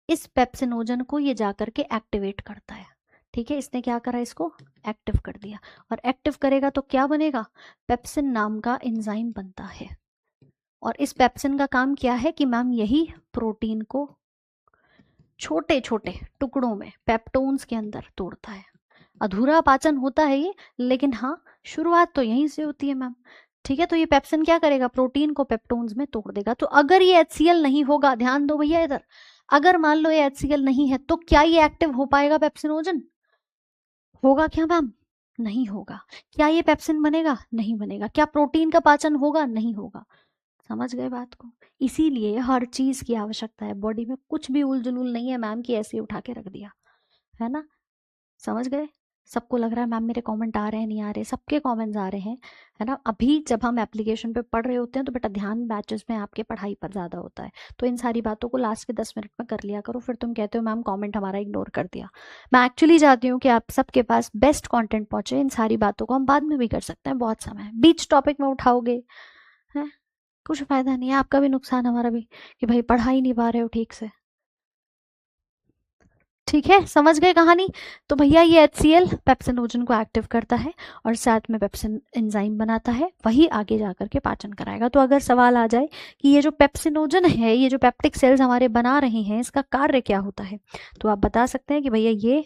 Speaker 1: इस पेप्सिनोजन को ये जाकर के एक्टिवेट करता है। ठीक है, इसने क्या करा, इसको एक्टिव कर दिया, और एक्टिव करेगा तो क्या बनेगा, पेप्सिन नाम का एंजाइम बनता है। और इस पेप्सिन का काम क्या है कि मैम यही प्रोटीन को छोटे छोटे टुकड़ों में पेप्टोन्स के अंदर तोड़ता है। अधूरा पाचन होता है ये, लेकिन हाँ शुरुआत तो यहीं से होती है मैम। ठीक है, तो ये पेप्सिन क्या करेगा, प्रोटीन को पेप्टोन्स में तोड़ देगा। तो अगर ये HCl नहीं होगा, ध्यान दो भैया इधर, अगर मान लो ये HCl नहीं है तो क्या ये एक्टिव हो पाएगा पेप्सिनोजन, होगा क्या मैम, नहीं होगा। क्या ये पेप्सिन बनेगा, नहीं बनेगा। क्या प्रोटीन का पाचन होगा, नहीं होगा। समझ गए बात को। इसीलिए हर चीज की आवश्यकता है बॉडी में, कुछ भी उल जुलूल नहीं है मैम की ऐसे उठा के रख दिया, है ना। समझ गए। सबको लग रहा है मैम मेरे कमेंट आ रहे हैं, नहीं आ रहे, सबके कमेंट्स आ रहे हैं, है ना। अभी जब हम एप्लीकेशन पे पढ़ रहे होते हैं तो बेटा ध्यान बैचेस में आपके पढ़ाई पर ज़्यादा होता है, तो इन सारी बातों को लास्ट के 10 मिनट में कर लिया करो। फिर तुम कहते हो मैम कमेंट हमारा इग्नोर कर दिया। मैं एक्चुअली चाहती हूँ कि आप सबके पास बेस्ट कंटेंट पहुंचे। इन सारी बातों को हम बाद में भी कर सकते हैं, बहुत समय है। बीच टॉपिक में उठाओगे है, कुछ फायदा नहीं है, आपका भी नुकसान हमारा भी, कि भाई पढ़ा ही नहीं पा रहे हो ठीक से। ठीक है, समझ गए कहानी। तो भैया ये HCl पेप्सिनोजन को एक्टिव करता है और साथ में पेप्सिन एंजाइम बनाता है, वही आगे जाकर के पाचन कराएगा। तो अगर सवाल आ जाए कि ये जो पेप्सिनोजन है, ये जो पेप्टिक सेल्स हमारे बना रहे हैं, इसका कार्य क्या होता है, तो आप बता सकते हैं कि भैया ये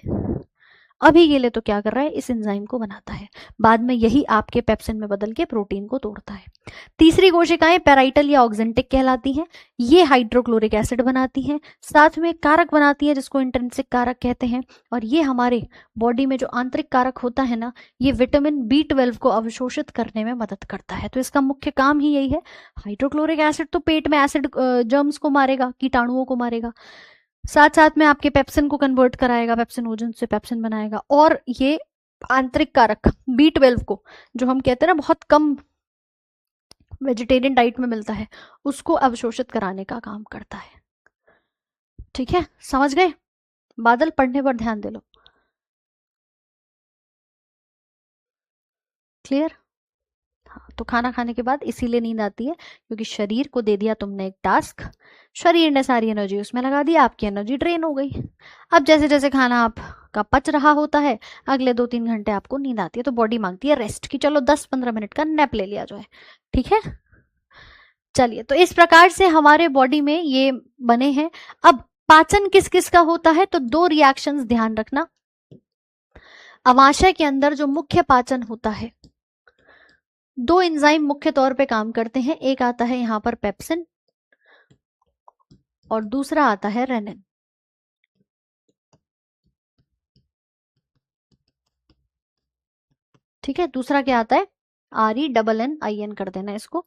Speaker 1: अभी के लिए तो क्या कर रहा है, इस एंजाइम को बनाता है, बाद में यही आपके पेप्सिन में बदल के प्रोटीन को तोड़ता है। तीसरी कोशिकाएं पैराइटल या ऑक्जेंटिक कहलाती हैं। ये हाइड्रोक्लोरिक एसिड बनाती हैं, साथ में कारक बनाती है जिसको इंट्रिंसिक कारक कहते हैं। और ये हमारे बॉडी में जो आंतरिक कारक होता है ना, ये विटामिन B12 को अवशोषित करने में मदद करता है। तो इसका मुख्य काम ही यही है। हाइड्रोक्लोरिक एसिड तो पेट में एसिड जर्म्स को मारेगा, कीटाणुओं को मारेगा, साथ साथ में आपके पेप्सिन को कन्वर्ट कराएगा, पेप्सिनोजन से पेप्सिन बनाएगा। और ये आंतरिक कारक B12 को, जो हम कहते हैं ना बहुत कम वेजिटेरियन डाइट में मिलता है, उसको अवशोषित कराने का काम करता है। ठीक है, समझ गए। बादल, पढ़ने पर ध्यान दे लो। क्लियर। हाँ, तो खाना खाने के बाद इसीलिए नींद आती है क्योंकि शरीर को दे दिया तुमने एक टास्क, शरीर ने सारी एनर्जी उसमें लगा दी, आपकी एनर्जी ड्रेन हो गई। अब जैसे जैसे खाना आपका पच रहा होता है, अगले 2-3 घंटे आपको नींद आती है, तो बॉडी मांगती है रेस्ट की, चलो 10-15 मिनट का नैप ले लिया जाए। ठीक है, चलिए, तो इस प्रकार से हमारे बॉडी में ये बने हैं। अब पाचन किस किस का होता है, तो 2 रिएक्शंस ध्यान रखना। अमाशय के अंदर जो मुख्य पाचन होता है, 2 एंजाइम मुख्य तौर पे काम करते हैं। एक आता है यहां पर पेप्सिन और दूसरा आता है रेनिन। ठीक है, दूसरा क्या आता है, RENNIN कर देना इसको।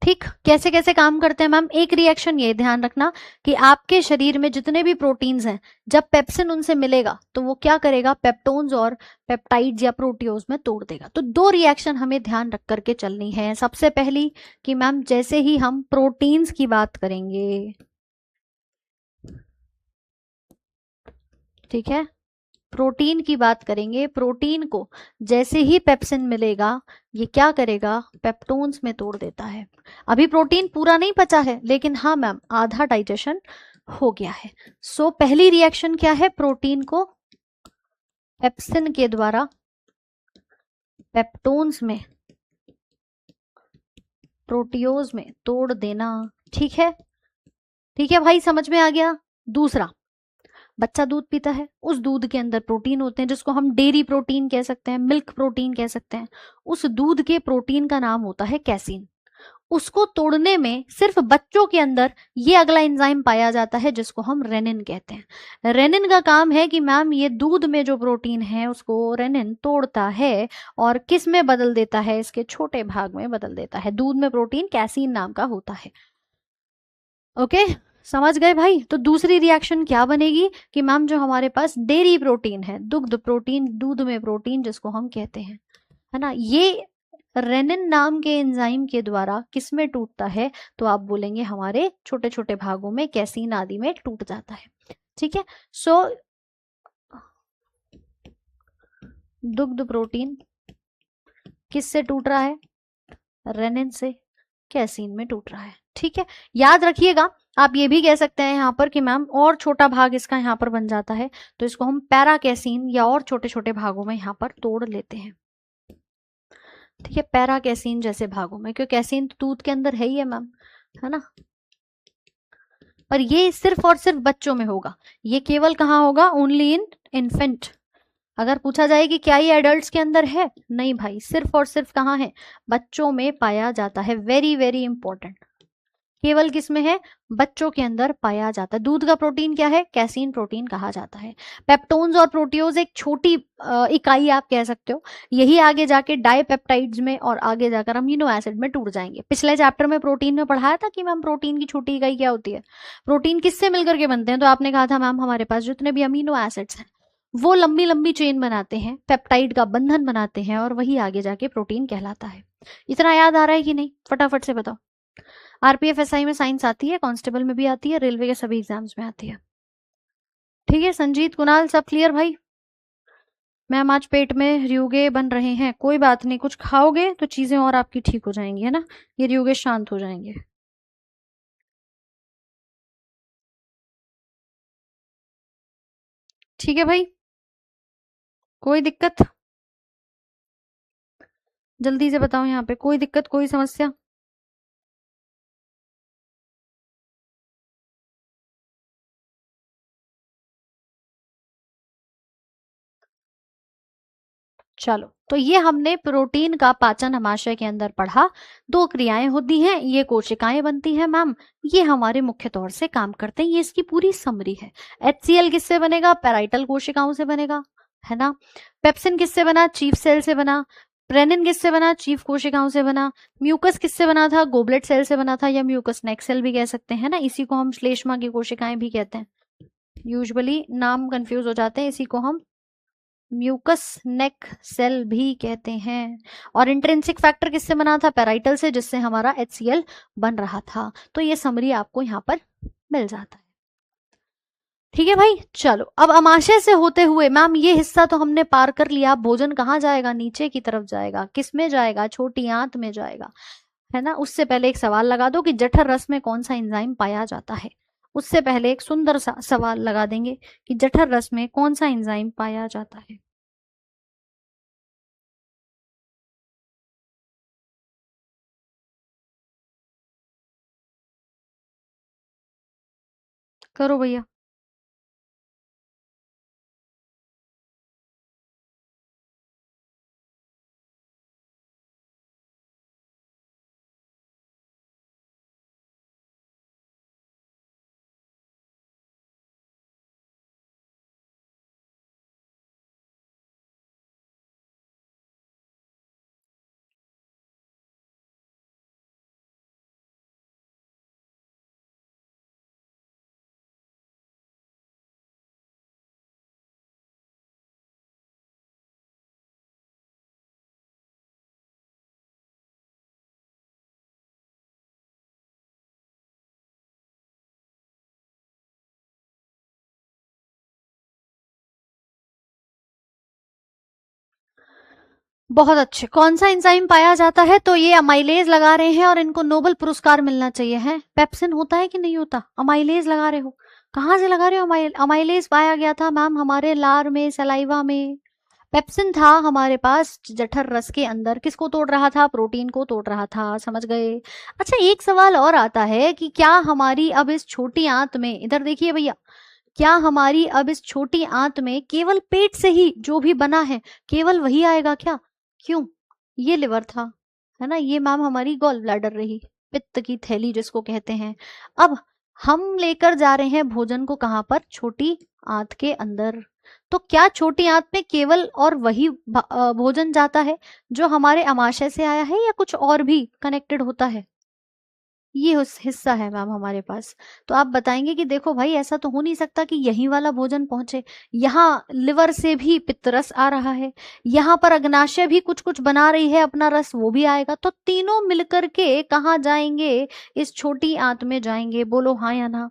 Speaker 1: ठीक, कैसे कैसे काम करते हैं मैम, एक रिएक्शन ये ध्यान रखना कि आपके शरीर में जितने भी प्रोटीन्स हैं, जब पेप्सिन उनसे मिलेगा तो वो क्या करेगा, पेप्टोन्स और पेप्टाइड्स या प्रोटियोज में तोड़ देगा। तो 2 रिएक्शन हमें ध्यान रख करके चलनी है। सबसे पहली कि मैम जैसे ही हम प्रोटीन्स की बात करेंगे, ठीक है, प्रोटीन की बात करेंगे, प्रोटीन को जैसे ही पेप्सिन मिलेगा, ये क्या करेगा, पेप्टोन्स में तोड़ देता है। अभी प्रोटीन पूरा नहीं पचा है, लेकिन हाँ मैम आधा डाइजेशन हो गया है। सो पहली रिएक्शन क्या है, प्रोटीन को पेप्सिन के द्वारा पेप्टोन्स में, प्रोटियोज में तोड़ देना। ठीक है, ठीक है भाई, समझ में आ गया। दूसरा, बच्चा दूध पीता है, उस दूध के अंदर प्रोटीन होते हैं जिसको हम डेयरी प्रोटीन कह सकते हैं, मिल्क प्रोटीन कह सकते हैं। उस दूध के प्रोटीन का नाम होता है कैसीन। उसको तोड़ने में सिर्फ बच्चों के अंदर ये अगला एंजाइम पाया जाता है जिसको हम रेनिन कहते हैं। रेनिन का काम है कि मैम ये दूध में जो प्रोटीन है उसको रेनिन तोड़ता है और किस में बदल देता है, इसके छोटे भाग में बदल देता है। दूध में प्रोटीन कैसीन नाम का होता है। ओके, समझ गए भाई। तो दूसरी रिएक्शन क्या बनेगी कि मैम जो हमारे पास डेयरी प्रोटीन है, दुग्ध प्रोटीन, दूध में प्रोटीन जिसको हम कहते हैं, है ना, ये रेनिन नाम के एंजाइम के द्वारा किस में टूटता है, तो आप बोलेंगे हमारे छोटे छोटे भागों में, कैसीन आदि में टूट जाता है। ठीक है, सो दुग्ध प्रोटीन किससे टूट रहा है, रेनिन से, कैसीन में टूट रहा है। ठीक है, याद रखिएगा। आप ये भी कह सकते हैं यहाँ पर कि मैम और छोटा भाग इसका यहाँ पर बन जाता है, तो इसको हम पैरा कैसीन या और छोटे छोटे भागों में यहाँ पर तोड़ लेते हैं। ठीक है, पैरा कैसीन जैसे भागों में, क्योंकि कैसीन तो दूध के अंदर है ही है मैम, है ना। पर ये सिर्फ और सिर्फ बच्चों में होगा, ये केवल कहाँ होगा, ओनली इन इन्फेंट। अगर पूछा जाए कि क्या ये एडल्ट्स के अंदर है, नहीं भाई, सिर्फ और सिर्फ कहाँ है, बच्चों में पाया जाता है। वेरी वेरी इंपॉर्टेंट, केवल किस में है, बच्चों के अंदर पाया जाता है। दूध का प्रोटीन क्या है, कैसीन प्रोटीन कहा जाता है। पेप्टोन्स और प्रोटियोज एक छोटी इकाई आप कह सकते हो, यही आगे जाके डाइपेप्टाइड्स में और आगे जाकर अमीनो एसिड में टूट जाएंगे। पिछले चैप्टर में प्रोटीन में पढ़ाया था कि मैम प्रोटीन की छोटी इकाई क्या होती है, प्रोटीन किससे मिलकर के बनते हैं, तो आपने कहा था मैम हमारे पास जितने भी अमीनो एसिड्स हैं वो लंबी लंबी चेन बनाते हैं, पेप्टाइड का बंधन बनाते हैं, और वही आगे जाके प्रोटीन कहलाता है। इतना याद आ रहा है कि नहीं, फटाफट से बताओ। आरपीएफ एसआई में साइंस आती है, कांस्टेबल में भी आती है, रेलवे के सभी एग्जाम्स में आती है। ठीक है, संजीत कुणाल सब क्लियर भाई। मैम आज पेट में रियुगे बन रहे हैं, कोई बात नहीं, कुछ खाओगे तो चीजें और आपकी ठीक हो जाएंगी, है ना, ये रियुगे शांत हो जाएंगे। ठीक है भाई, कोई दिक्कत, जल्दी से बताओ यहाँ पे, कोई दिक्कत कोई समस्या। चलो, तो ये हमने प्रोटीन का पाचन अमाशय के अंदर पढ़ा। दो क्रियाएं होती हैं, ये कोशिकाएं बनती हैं मैम, ये हमारे मुख्य तौर से काम करते हैं, ये इसकी पूरी समरी है। HCl किससे बनेगा, पैराइटल कोशिकाओं से बनेगा, है ना। पेप्सिन किससे बना, चीफ सेल से बना। प्रेनिन किससे बना, चीफ कोशिकाओं से बना। म्यूकस किससे बना था, गोबलेट सेल से बना था, या म्यूकस नेक सेल भी कह सकते हैं ना, इसी को हम श्लेष्मा की कोशिकाएं भी कहते हैं। यूजुअली नाम कंफ्यूज हो जाते हैं, इसी को हम म्यूकस नेक सेल भी कहते हैं। और इंट्रिंसिक फैक्टर किससे बना था, पैराइटल से, जिससे हमारा HCl बन रहा था। तो ये समरी आपको यहाँ पर मिल जाता है। ठीक है भाई, चलो अब अमाशय से होते हुए मैम ये हिस्सा तो हमने पार कर लिया, भोजन कहाँ जाएगा, नीचे की तरफ जाएगा, किस में जाएगा, छोटी आंत में जाएगा, है ना। उससे पहले एक सवाल लगा दो कि जठर रस में कौन सा एंजाइम पाया जाता है। उससे पहले एक सुंदर सा सवाल लगा देंगे कि जठर रस में कौन सा एंजाइम पाया जाता है। करो भैया। बहुत अच्छे, कौन सा एंजाइम पाया जाता है, तो ये अमाइलेज लगा रहे हैं और इनको नोबेल पुरस्कार मिलना चाहिए है। पेप्सिन होता है कि नहीं होता, अमाइलेज लगा रहे हो, कहाँ से लगा रहे हो, अमाइलेज पाया गया था मैम हमारे लार में, सलाइवा में। पेप्सिन था हमारे पास जठर रस के अंदर, किसको तोड़ रहा था, प्रोटीन को तोड़ रहा था, समझ गए। अच्छा, एक सवाल और आता है कि क्या हमारी अब इस छोटी आंत में, इधर देखिए भैया, क्या हमारी अब इस छोटी आंत में केवल पेट से ही जो भी बना है केवल वही आएगा क्या, क्यों, ये लिवर था, है ना, ये मैम हमारी गॉल ब्लैडर रही, पित्त की थैली जिसको कहते हैं। अब हम लेकर जा रहे हैं भोजन को कहाँ पर, छोटी आंत के अंदर। तो क्या छोटी आंत में केवल और वही भोजन जाता है जो हमारे अमाशय से आया है, या कुछ और भी कनेक्टेड होता है। ये उस हिस्सा है मैम हमारे पास। तो आप बताएंगे कि देखो भाई ऐसा तो हो नहीं सकता कि यही वाला भोजन पहुंचे, यहाँ लिवर से भी पित्तरस आ रहा है, यहाँ पर अग्नाशय भी कुछ कुछ बना रही है अपना रस, वो भी आएगा, तो तीनों मिलकर के कहाँ जाएंगे, इस छोटी आंत में जाएंगे। बोलो हाँ या ना।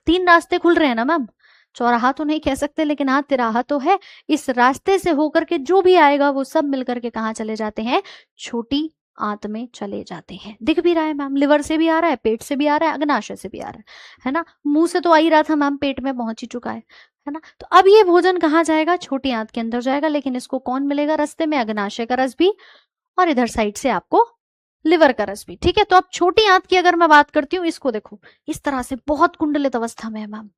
Speaker 1: तीन रास्ते खुल रहे हैं ना मैम, चौराहा तो नहीं कह सकते लेकिन हाँ तिराहा तो है। इस रास्ते से होकर के जो भी आएगा वो सब मिलकर के कहाँ चले जाते हैं, छोटी आंत में चले जाते हैं। दिख भी रहा है मैम, लिवर से भी आ रहा है, पेट से भी आ रहा है, अग्नाशय से भी आ रहा है ना। मुंह से तो आ ही रहा था मैम, पेट में पहुंच ही चुका है ना। तो अब ये भोजन कहाँ जाएगा, छोटी आंत के अंदर जाएगा, लेकिन इसको कौन मिलेगा रास्ते में, अग्नाशय का रस भी, और इधर साइड से आपको लिवर का रस भी। ठीक है, तो अब छोटी आंत की अगर मैं बात करती हूँ, इसको देखो इस तरह से बहुत कुंडलित अवस्था में है मैम।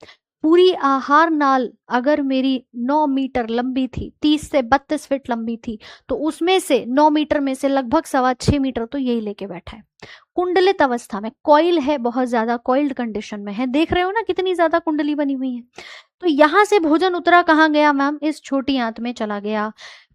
Speaker 1: पूरी आहार नाल अगर मेरी 9 मीटर लंबी थी, 30 से 32 फीट लंबी थी, तो उसमें से 9 मीटर में से लगभग 6.25 मीटर तो यही लेके बैठा है। कुंडलित अवस्था में, कॉइल है, बहुत ज्यादा कॉइल्ड कंडीशन में है, देख रहे हो ना कितनी ज्यादा कुंडली बनी हुई है। तो यहां से भोजन उतरा कहाँ गया मैम, इस छोटी आंत में चला गया।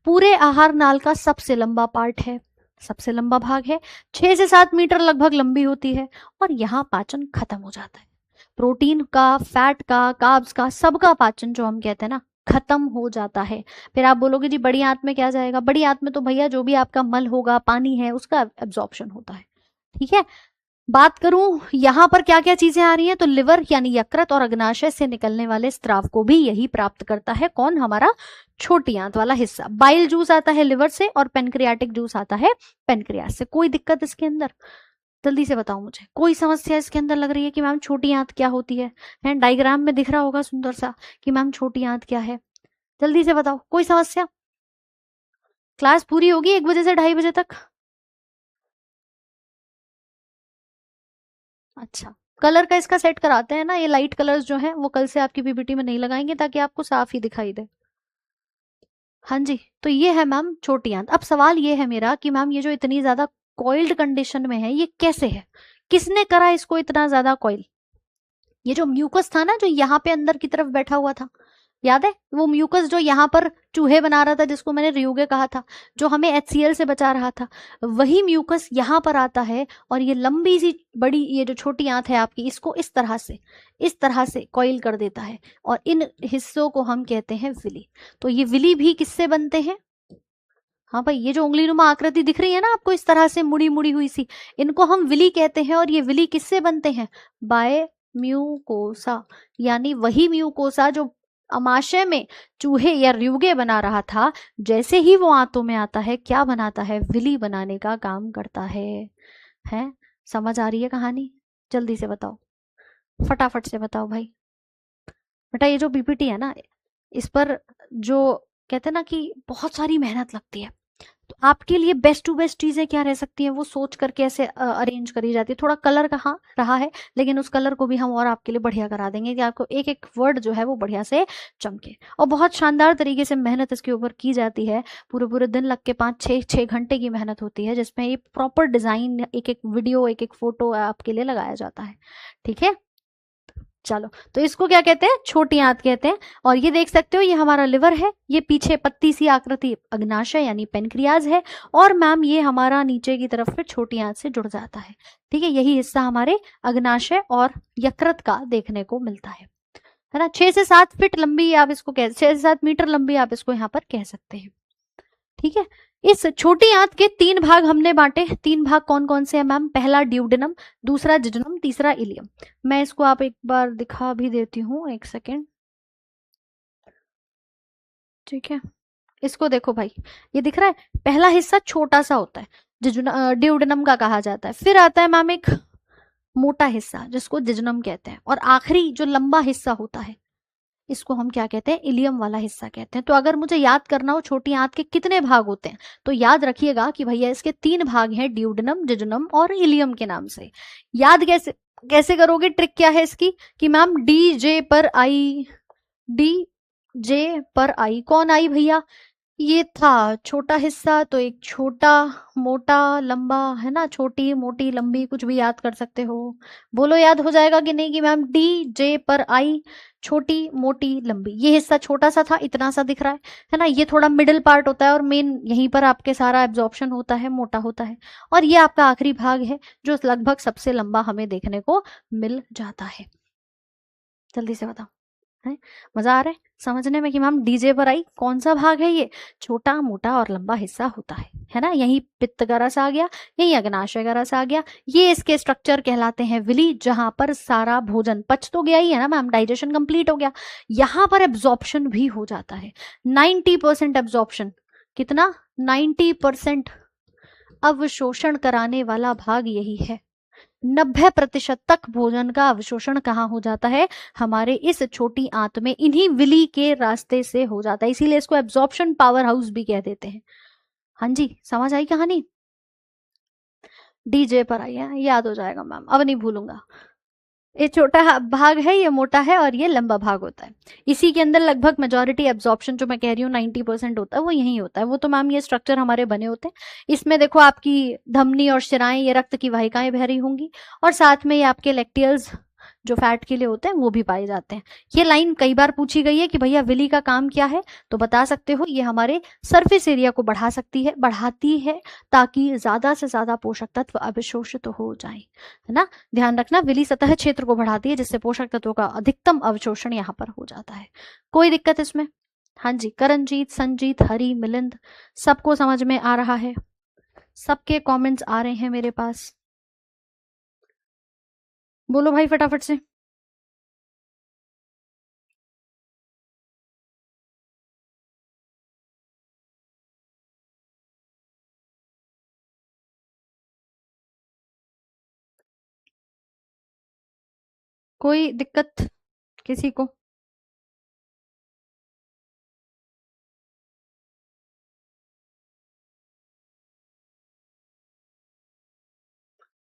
Speaker 1: पूरे आहार नाल का सबसे लंबा पार्ट है, सबसे लंबा भाग है, 6 से 7 मीटर लगभग लंबी होती है, और यहाँ पाचन खत्म हो जाता है। प्रोटीन का, फैट का, कार्ब्स का, सबका पाचन जो हम कहते हैं ना, खत्म हो जाता है। फिर आप बोलोगे जी बड़ी आंत में क्या जाएगा, बड़ी आंत में तो भैया जो भी आपका मल होगा, पानी है, उसका एब्जॉर्प्शन होता है। ठीक है, बात करूं यहां पर क्या क्या चीजें आ रही हैं, तो लिवर यानी यकृत और अग्नाशय से निकलने वाले स्त्राव को भी यही प्राप्त करता है। कौन, हमारा छोटी आंत वाला हिस्सा। बाइल जूस आता है लिवर से और पेनक्रियाटिक जूस आता है पेनक्रियास से। कोई दिक्कत इसके अंदर, जल्दी से बताओ मुझे, कोई समस्या इसके अंदर लग रही है कि मैम छोटी आंत क्या होती है? डायग्राम में दिख रहा होगा सुंदर सा कि मैम छोटी आंत क्या है, जल्दी से बताओ, कोई समस्या? क्लास पूरी होगी 1 बजे से 2:30 बजे तक। अच्छा, कलर का इसका सेट कराते हैं ना, ये लाइट कलर्स जो हैं वो कल से आपकी पीपीटी में नहीं लगाएंगे ताकि आपको साफ ही दिखाई दे। हाँ जी, तो ये है मैम छोटी आंत। अब सवाल ये है मेरा कि मैम ये जो इतनी ज्यादा कॉइल्ड कंडीशन में है, ये कैसे है, किसने करा इसको इतना ज्यादा कॉइल? ये जो म्यूकस था ना, जो यहाँ पे अंदर की तरफ बैठा हुआ था, याद है वो म्यूकस जो यहाँ पर चूहे बना रहा था, जिसको मैंने रियूगे कहा था, जो हमें HCl से बचा रहा था, वही म्यूकस यहाँ पर आता है और ये लंबी सी बड़ी, ये जो छोटी आंत है आपकी, इसको इस तरह से कॉइल कर देता है, और इन हिस्सों को हम कहते हैं विली। तो ये विली भी किससे बनते हैं? हाँ भाई, ये जो उंगलीनुमा आकृति दिख रही है ना आपको, इस तरह से मुड़ी मुड़ी हुई सी, इनको हम विली कहते हैं। और ये विली किससे बनते हैं? बाय म्यूकोसा, यानी वही म्यूकोसा जो अमाशय में चूहे या रियुगे बना रहा था, जैसे ही वो आंतों में आता है क्या बनाता है, विली बनाने का काम करता है। हैं, समझ आ रही है कहानी? जल्दी से बताओ, फटाफट से बताओ भाई। बेटा ये जो पीपीटी है ना, इस पर जो कहते हैं ना कि बहुत सारी मेहनत लगती है, तो आपके लिए बेस्ट टू बेस्ट चीजें क्या रह सकती हैं, वो सोच करके ऐसे अरेंज करी जाती है। थोड़ा कलर कहाँ रहा है, लेकिन उस कलर को भी हम और आपके लिए बढ़िया करा देंगे कि आपको एक एक वर्ड जो है वो बढ़िया से चमके। और बहुत शानदार तरीके से मेहनत इसके ऊपर की जाती है, पूरे पूरे दिन लग के 5-6 घंटे की मेहनत होती है, जिसमें ये प्रॉपर डिजाइन, एक एक वीडियो, एक एक फोटो आपके लिए लगाया जाता है। ठीक है, चलो, तो इसको क्या कहते हैं, छोटी आंत कहते हैं। और ये देख सकते हो, ये हमारा लिवर है, ये पीछे पत्ती सी आकृति अग्नाशय यानी पेनक्रियाज है, और मैम ये हमारा नीचे की तरफ फिर छोटी आंत से जुड़ जाता है। ठीक है, यही हिस्सा हमारे अग्नाशय और यकृत का देखने को मिलता है ना। 6 से 7 फीट लंबी आप इसको 6 से 7 मीटर लंबी आप इसको यहाँ पर कह सकते हैं। ठीक है, इस छोटी आंत के 3 भाग हमने बांटे। 3 भाग कौन कौन से हैं मैम? पहला ड्यूडेनम, दूसरा जिजोनम, तीसरा इलियम। मैं इसको आप एक बार दिखा भी देती हूँ, एक सेकेंड। ठीक है, इसको देखो भाई, ये दिख रहा है, पहला हिस्सा छोटा सा होता है, ड्यूडेनम का कहा जाता है। फिर आता है मैम एक मोटा हिस्सा जिसको जिजोनम कहते हैं, और आखिरी जो लंबा हिस्सा होता है इसको हम क्या कहते हैं, इलियम वाला हिस्सा कहते हैं। तो अगर मुझे याद करना हो छोटी आंत के कितने भाग होते हैं, तो याद रखिएगा कि भैया इसके 3 भाग हैं, ड्यूडेनम, जिजोनम और इलियम के नाम से। याद कैसे कैसे करोगे, ट्रिक क्या है इसकी कि मैम डी जे पर आई, डी जे पर आई, कौन आई भैया? ये था छोटा हिस्सा, तो एक छोटा मोटा लंबा है ना, छोटी मोटी लंबी कुछ भी याद कर सकते हो। बोलो याद हो जाएगा कि नहीं कि मैम डी जे पर आई, छोटी मोटी लंबी। ये हिस्सा छोटा सा था, इतना सा दिख रहा है ना, ये थोड़ा मिडिल पार्ट होता है और मेन यहीं पर आपके सारा एब्जॉर्प्शन होता है, मोटा होता है। और ये आपका आखिरी भाग है जो लगभग सबसे लंबा हमें देखने को मिल जाता है। जल्दी से बताओ, है मजा आ रहा है समझने में कि मैम डीजे पर आई कौन सा भाग है ये? छोटा मोटा और लंबा हिस्सा होता है ना। यही पित्त गरस आ गया, यही अग्नाशय गरस आ गया, ये इसके स्ट्रक्चर कहलाते हैं विली, जहां पर सारा भोजन पच तो गया ही है ना मैम, डाइजेशन कंप्लीट हो गया, यहां पर एब्जॉर्प्शन भी हो जाता है। 90% एब्जॉर्प्शन, कितना? 90% अवशोषण कराने वाला भाग यही है। 90% तक भोजन का अवशोषण कहाँ हो जाता है? हमारे इस छोटी आंत में, इन्हीं विली के रास्ते से हो जाता है, इसीलिए इसको एब्जॉर्प्शन पावर हाउस भी कह देते हैं। हाँ जी, समझ आई कहानी? डीजे पर आई है, याद हो जाएगा मैम, अब नहीं भूलूंगा। ये छोटा भाग है, ये मोटा है, और ये लंबा भाग होता है। इसी के अंदर लगभग मेजोरिटी एब्जॉर्प्शन जो मैं कह रही हूँ 90% होता है, वो यही होता है। वो तो मैम ये स्ट्रक्चर हमारे बने होते हैं। इसमें देखो आपकी धमनी और शिराएं, ये रक्त की वाहिकाएं बह रही होंगी, और साथ में ये आपके लेक्टियल्स जो फैट के लिए होते हैं वो भी पाए जाते हैं। ये लाइन कई बार पूछी गई है कि भैया विली का काम क्या है, तो बता सकते हो ये हमारे सरफेस एरिया को बढ़ा सकती है, बढ़ाती है, ताकि ज्यादा से ज्यादा पोषक तत्व अवशोषित हो जाए, है ना। ध्यान रखना, विली सतह क्षेत्र को बढ़ाती है, जिससे पोषक तत्वों का अधिकतम अवशोषण यहाँ पर हो जाता है। कोई दिक्कत इसमें? हाँ जी, करणजीत, संजीत, हरी, मिलिंद, सबको समझ में आ रहा है? सबके कमेंट्स आ रहे हैं मेरे पास? बोलो भाई फटाफट से। कोई दिक्कत किसी को?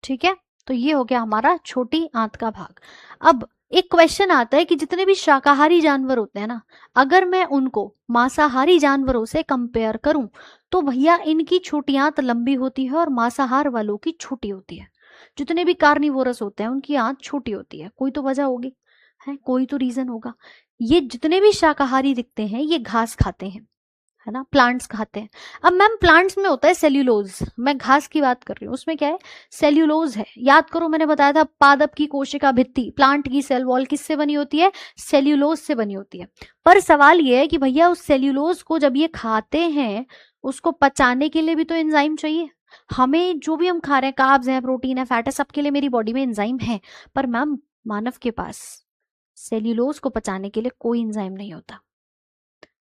Speaker 1: ठीक है, तो ये हो गया हमारा छोटी आंत का भाग। अब एक क्वेश्चन आता है कि जितने भी शाकाहारी जानवर होते हैं ना, अगर मैं उनको मांसाहारी जानवरों से कंपेयर करूं, तो भैया इनकी छोटी आंत लंबी होती है और मांसाहार वालों की छोटी होती है। जितने भी कार्निवोरस होते हैं उनकी आंत छोटी होती है, कोई तो वजह होगी, है कोई तो रीजन होगा। ये जितने भी शाकाहारी दिखते हैं ये घास खाते हैं, है ना, प्लांट्स खाते हैं। अब मैम प्लांट्स में होता है सेल्यूलोज, मैं घास की बात कर रही हूँ, उसमें क्या है? सेल्यूलोज है। याद करो मैंने बताया था पादप की कोशिका भित्ति, प्लांट की सेल वॉल किससे बनी होती है? सेल्यूलोज से बनी होती है। पर सवाल ये है कि भैया उस सेल्यूलोज को जब ये खाते हैं, उसको पचाने के लिए भी तो एंजाइम चाहिए। हमें जो भी हम खा रहे हैं, कार्ब्स है, प्रोटीन है, फैट है, सबके लिए मेरी बॉडी में एंजाइम है। पर मैम मानव के पास सेल्यूलोज को पचाने के लिए कोई एंजाइम नहीं होता,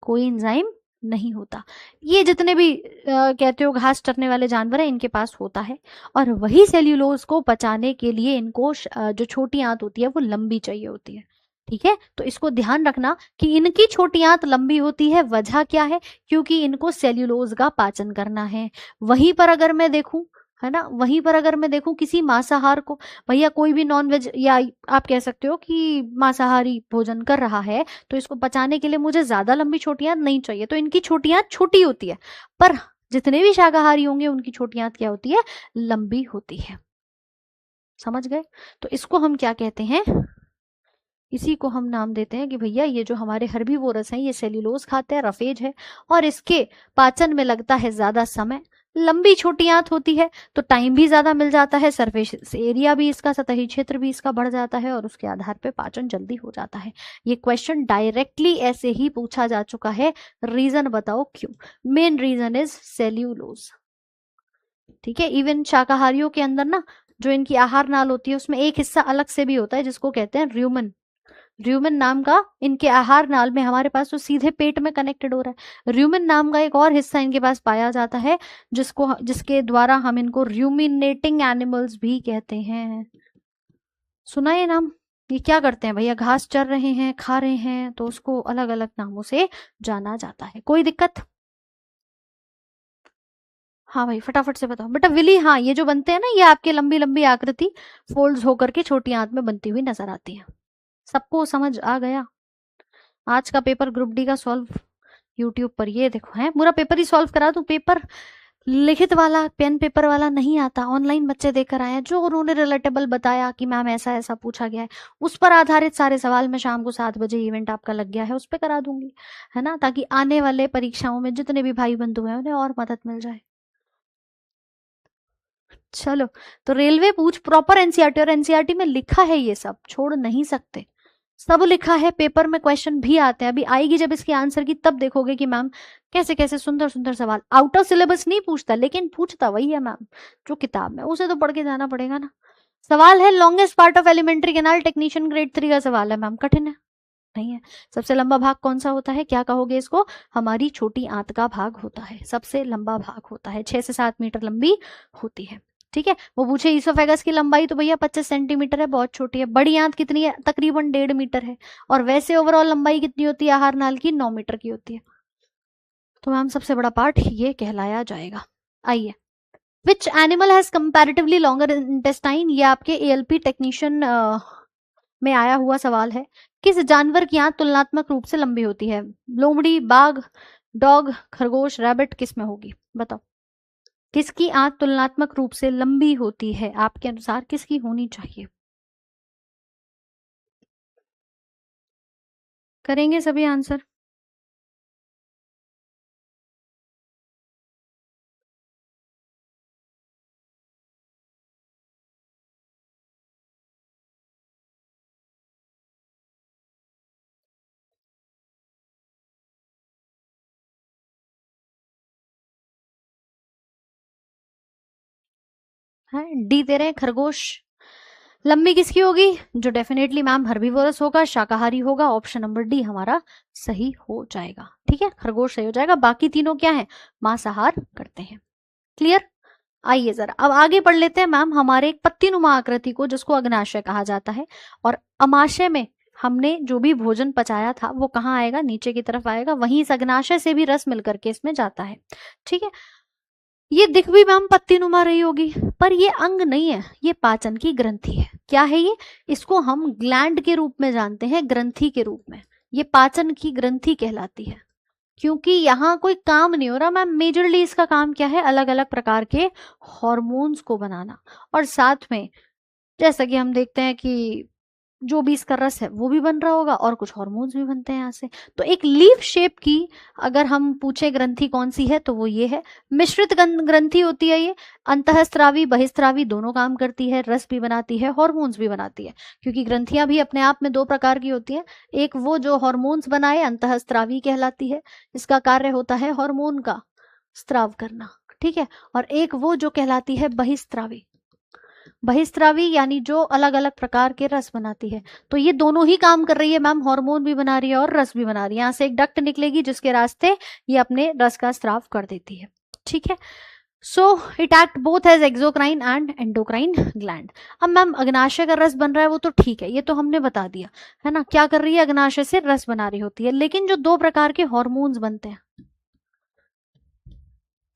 Speaker 1: कोई एंजाइम नहीं होता। ये जितने भी कहते हो घास चरने वाले जानवर हैं, इनके पास होता है। और वही सेल्यूलोज को पचाने के लिए इनको जो छोटी आंत होती है वो लंबी चाहिए होती है। ठीक है, तो इसको ध्यान रखना कि इनकी छोटी आंत लंबी होती है, वजह क्या है? क्योंकि इनको सेल्यूलोज का पाचन करना है। वहीं पर अगर मैं देखूं, है ना, वहीं पर अगर मैं देखूं किसी मांसाहार को, भैया कोई भी नॉन वेज, या आप कह सकते हो कि मांसाहारी भोजन कर रहा है, तो इसको पचाने के लिए मुझे ज्यादा लंबी छोटियां नहीं चाहिए, तो इनकी छोटियां छोटी होती है। पर जितने भी शाकाहारी होंगे उनकी छोटियां क्या होती है? लंबी होती है। समझ गए? तो इसको हम क्या कहते हैं? इसी को हम नाम देते हैं कि भैया ये जो हमारे हर्बीवोरस हैं ये सेल्यूलोज खाते हैं, रफेज है, और इसके पाचन में लगता है ज्यादा समय, लंबी छोटी आंत होती है, तो टाइम भी ज्यादा मिल जाता है, सरफेस एरिया भी इसका, सतही क्षेत्र भी इसका बढ़ जाता है, और उसके आधार पे पाचन जल्दी हो जाता है। ये क्वेश्चन डायरेक्टली ऐसे ही पूछा जा चुका है, रीजन बताओ क्यों? Main reason is cellulose. ठीक है, इवन शाकाहारियों के अंदर ना, जो इनकी आहार नाल होती है उसमें एक हिस्सा अलग से भी होता है जिसको कहते हैं र्यूमन। र्यूमन नाम का इनके आहार नाल में, हमारे पास तो सीधे पेट में कनेक्टेड हो रहा है, र्यूमन नाम का एक और हिस्सा इनके पास पाया जाता है, जिसके द्वारा हम इनको र्यूमिनेटिंग एनिमल्स भी कहते हैं। सुना ये नाम? ये क्या करते हैं भैया? घास चर रहे हैं, खा रहे हैं, तो उसको अलग अलग नामों से जाना जाता है। कोई दिक्कत? हाँ भाई फटाफट से बताओ बेटा। विली, हाँ ये जो बनते हैं ना, ये आपके लंबी लंबी आकृति फोल्ड्स होकर के छोटी आंत में बनती हुई नजर आती है। सबको समझ आ गया? आज का पेपर ग्रुप डी का सॉल्व यूट्यूब पर। ये देखो है, पूरा पेपर ही सॉल्व करा दूं। पेपर लिखित वाला, पेन पेपर वाला नहीं आता, ऑनलाइन बच्चे देकर आए हैं, जो उन्होंने रिलेटेबल बताया कि मैम ऐसा ऐसा पूछा गया है, उस पर आधारित सारे सवाल मैं शाम को 7 बजे, इवेंट आपका लग गया है उस पर करा दूंगी, है ना, ताकि आने वाले परीक्षाओं में जितने भी भाई बंधु हैं उन्हें और मदद मिल जाए। चलो, तो रेलवे पूछ प्रॉपर एनसीईआरटी, और एनसीईआरटी में लिखा है, ये सब छोड़ नहीं सकते, सब लिखा है, पेपर में क्वेश्चन भी आते हैं। अभी आएगी जब इसकी आंसर की, तब देखोगे कि मैम कैसे कैसे सुंदर सुंदर सवाल। आउट ऑफ सिलेबस नहीं पूछता, लेकिन पूछता वही है मैम जो किताब में, उसे तो पढ़ के जाना पड़ेगा ना। सवाल है longest part of alimentary canal, technician grade 3 का सवाल है मैम, कठिन है नहीं है। सबसे लंबा भाग कौन सा होता है, क्या कहोगे इसको, हमारी छोटी आंत का भाग होता है, सबसे लंबा भाग होता है, 6 से 7 मीटर लंबी होती है। ठीक है, वो पूछे ईसोफेगस की लंबाई, तो भैया 25 सेंटीमीटर है, बहुत छोटी है। बड़ी आंत कितनी है, तकरीबन 1.5 मीटर है। और वैसे ओवरऑल लंबाई कितनी होती है आहार नाल की, 9 मीटर की होती है। तो मैम सबसे बड़ा पार्ट ये कहलाया जाएगा। आइए, which animal has comparatively longer intestine, ये आपके एएलपी टेक्नीशियन में आया हुआ सवाल है। किस जानवर की आंत तुलनात्मक रूप से लंबी होती है, लोमड़ी, बाघ, डॉग, खरगोश, रैबिट, किस में होगी बताओ। किसकी आंत तुलनात्मक रूप से लंबी होती है, आपके अनुसार किसकी होनी चाहिए। करेंगे सभी आंसर। है डी दे रहे हैं, खरगोश। लंबी किसकी होगी, जो डेफिनेटली मैम हर्बीवोरस होगा, शाकाहारी होगा, ऑप्शन नंबर डी हमारा सही हो जाएगा। ठीक है, खरगोश सही हो जाएगा, बाकी तीनों क्या है, मांसाहार करते हैं। क्लियर। आइए जरा अब आगे पढ़ लेते हैं मैम हमारे एक पत्ती नुमा आकृति को, जिसको अग्नाशय कहा जाता है। और अमाशय में हमने जो भी भोजन पचाया था वो कहाँ आएगा, नीचे की तरफ आएगा, वहीं इस अग्नाशय से भी रस मिलकर के इसमें जाता है। ठीक है, ये दिख भी मैम पत्ती नुमा रही होगी, पर ये अंग नहीं है, ये पाचन की ग्रंथि है। क्या है ये, इसको हम ग्लैंड के रूप में जानते हैं, ग्रंथि के रूप में। ये पाचन की ग्रंथि कहलाती है, क्योंकि यहाँ कोई काम नहीं हो रहा मैम। मेजरली इसका काम क्या है, अलग अलग प्रकार के हॉर्मोन्स को बनाना, और साथ में जैसा कि हम देखते हैं कि जो भी इसका रस है वो भी बन रहा होगा, और कुछ हॉर्मोन्स भी बनते हैं यहाँ से। तो एक लीफ शेप की अगर हम पूछे ग्रंथि कौन सी है, तो वो ये है। मिश्रित ग्रंथि होती है ये, अंतःस्रावी बहिस्रावी दोनों काम करती है, रस भी बनाती है, हॉर्मोन्स भी बनाती है। क्योंकि ग्रंथियां भी अपने आप में 2 प्रकार की होती हैं, एक वो जो हॉर्मोन्स बनाए, अंतःस्रावी कहलाती है, इसका कार्य होता है हार्मोन का स्त्राव करना। ठीक है, और एक वो जो कहलाती है बहिस्रावी, बहिस्रावी यानी जो अलग अलग प्रकार के रस बनाती है। तो ये दोनों ही काम कर रही है मैम, हार्मोन भी बना रही है और रस भी बना रही है। यहाँ से एक डक्ट निकलेगी जिसके रास्ते ये अपने रस का स्राव कर देती है। ठीक है, so it act both as exocrine and endocrine gland. अब मैम अग्नाशय का रस बन रहा है वो तो ठीक है, ये तो हमने बता दिया है ना, क्या कर रही है, अग्नाशय से रस बना रही होती है। लेकिन जो 2 प्रकार के हॉर्मोन्स बनते हैं,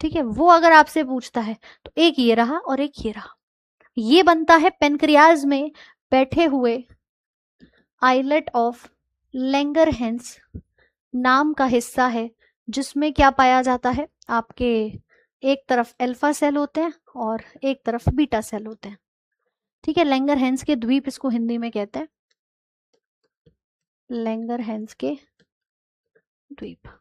Speaker 1: ठीक है, वो अगर आपसे पूछता है तो एक ये रहा और एक ये रहा। ये बनता है पेनक्रियाज में बैठे हुए आइलेट ऑफ लैंगरहैंस नाम का हिस्सा है, जिसमें क्या पाया जाता है, आपके एक तरफ अल्फा सेल होते हैं और एक तरफ बीटा सेल होते हैं। ठीक है, लैंगरहैंस के द्वीप इसको हिंदी में कहते हैं, लैंगरहैंस के द्वीप।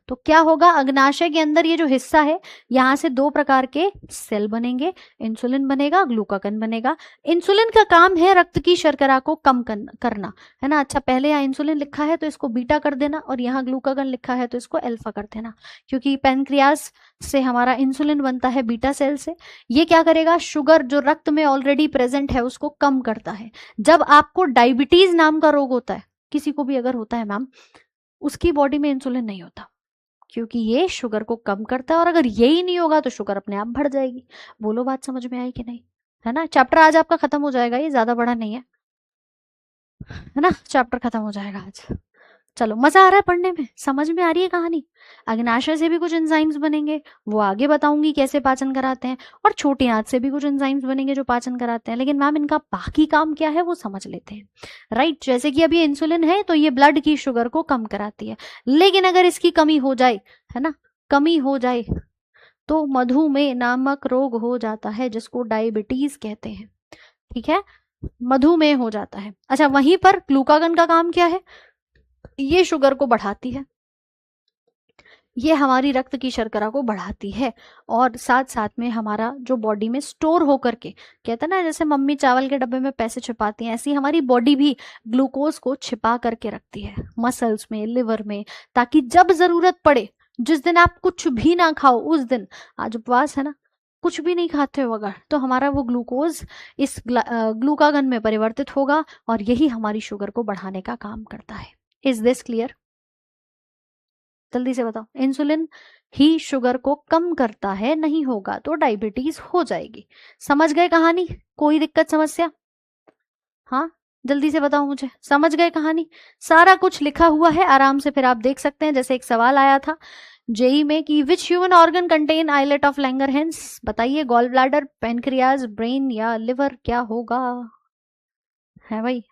Speaker 1: तो क्या होगा, अग्नाशय के अंदर ये जो हिस्सा है, यहाँ से 2 प्रकार के सेल बनेंगे, इंसुलिन बनेगा, ग्लूकागन बनेगा। इंसुलिन का काम है रक्त की शर्करा को कम करना, है ना। अच्छा, पहले यहाँ इंसुलिन लिखा है तो इसको बीटा कर देना, और यहाँ ग्लूकागन लिखा है तो इसको अल्फा कर देना, क्योंकि पेनक्रियास से हमारा इंसुलिन बनता है बीटा सेल से। ये क्या करेगा, शुगर जो रक्त में ऑलरेडी प्रेजेंट है उसको कम करता है। जब आपको डायबिटीज नाम का रोग होता है, किसी को भी अगर होता है मैम, उसकी बॉडी में इंसुलिन नहीं होता, क्योंकि ये शुगर को कम करता है, और अगर यही नहीं होगा तो शुगर अपने आप बढ़ जाएगी। बोलो बात समझ में आई कि नहीं, है ना। चैप्टर आज आपका खत्म हो जाएगा, ये ज्यादा बड़ा नहीं है ना, चैप्टर खत्म हो जाएगा आज। चलो, मजा आ रहा है पढ़ने में, समझ में आ रही है कहानी। अग्नाशय से भी कुछ एंजाइम्स बनेंगे, वो आगे बताऊंगी कैसे पाचन कराते हैं, और छोटी आंत से भी कुछ एंजाइम्स बनेंगे जो पाचन कराते हैं। लेकिन मैम इनका बाकी काम क्या है वो समझ लेते हैं, राइट। जैसे कि अभी इंसुलिन है तो ये ब्लड की शुगर को कम कराती है, लेकिन अगर इसकी कमी हो जाए, है ना, कमी हो जाए तो मधुमेह नामक रोग हो जाता है जिसको डायबिटीज कहते हैं, ठीक है, मधुमेह हो जाता है। अच्छा, वहीं पर ग्लूकागन का काम क्या है, ये शुगर को बढ़ाती है, ये हमारी रक्त की शर्करा को बढ़ाती है, और साथ साथ में हमारा जो बॉडी में स्टोर होकर के, कहते हैं ना जैसे मम्मी चावल के डब्बे में पैसे छिपाती हैं, ऐसी हमारी बॉडी भी ग्लूकोज को छिपा करके रखती है मसल्स में, लिवर में, ताकि जब जरूरत पड़े, जिस दिन आप कुछ भी ना खाओ उस दिन, आज उपवास है ना, कुछ भी नहीं खाते हो अगर, तो हमारा वो ग्लूकोज इस ग्लूकागन में परिवर्तित होगा, और यही हमारी शुगर को बढ़ाने का काम करता है। Is this clear? जल्दी से बताओ, इंसुलिन ही शुगर को कम करता है, नहीं होगा तो डायबिटीज हो जाएगी। समझ गए कहानी? कोई दिक्कत समस्या? हाँ, जल्दी से बताओ मुझे, समझ गए कहानी? सारा कुछ लिखा हुआ है आराम से, फिर आप देख सकते हैं। जैसे एक सवाल आया था जेई में कि which human organ contain islet of Langerhans, बताइए, गॉल ब्लैडर, पेनक्रियाज, ब्रेन या लिवर, क्या होगा? है भाई,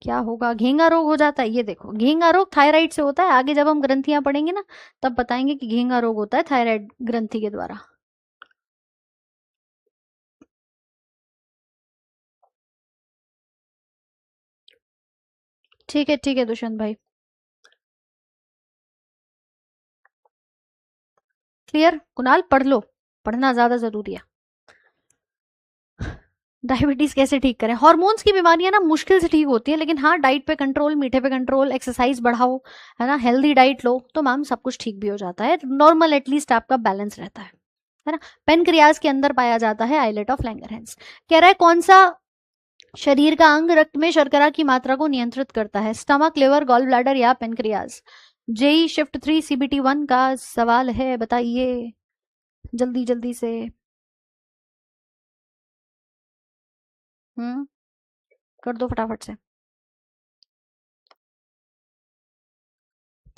Speaker 1: क्या होगा? घेंगा रोग हो जाता है। ये देखो, घेंगा रोग थायराइड से होता है, आगे जब हम ग्रंथियां पढ़ेंगे ना तब बताएंगे कि घेंगा रोग होता है थायराइड ग्रंथि के द्वारा। ठीक है दुष्यंत भाई, क्लियर? कुणाल पढ़ लो, पढ़ना ज्यादा जरूरी है। डायबिटीज कैसे ठीक करें? हार्मोन्स की बीमारियां ना मुश्किल से ठीक होती है, लेकिन हाँ, डाइट पे कंट्रोल, मीठे पे कंट्रोल, एक्सरसाइज बढ़ाओ, है ना, हेल्दी डाइट लो, तो मैम सब कुछ ठीक भी हो जाता है, नॉर्मल एटलीस्ट आपका बैलेंस रहता है ना। पेनक्रियाज के अंदर पाया जाता है आइलेट ऑफ लैंगरहैंस। कह रहा है कौन सा शरीर का अंग रक्त में शर्करा की मात्रा को नियंत्रित करता है? स्टमक, लिवर, गॉल ब्लैडर या पेनक्रियाज? जेई शिफ्ट 3 सीबीटी 1 का सवाल है, बताइए जल्दी जल्दी से। हम्म, कर दो फटाफट से।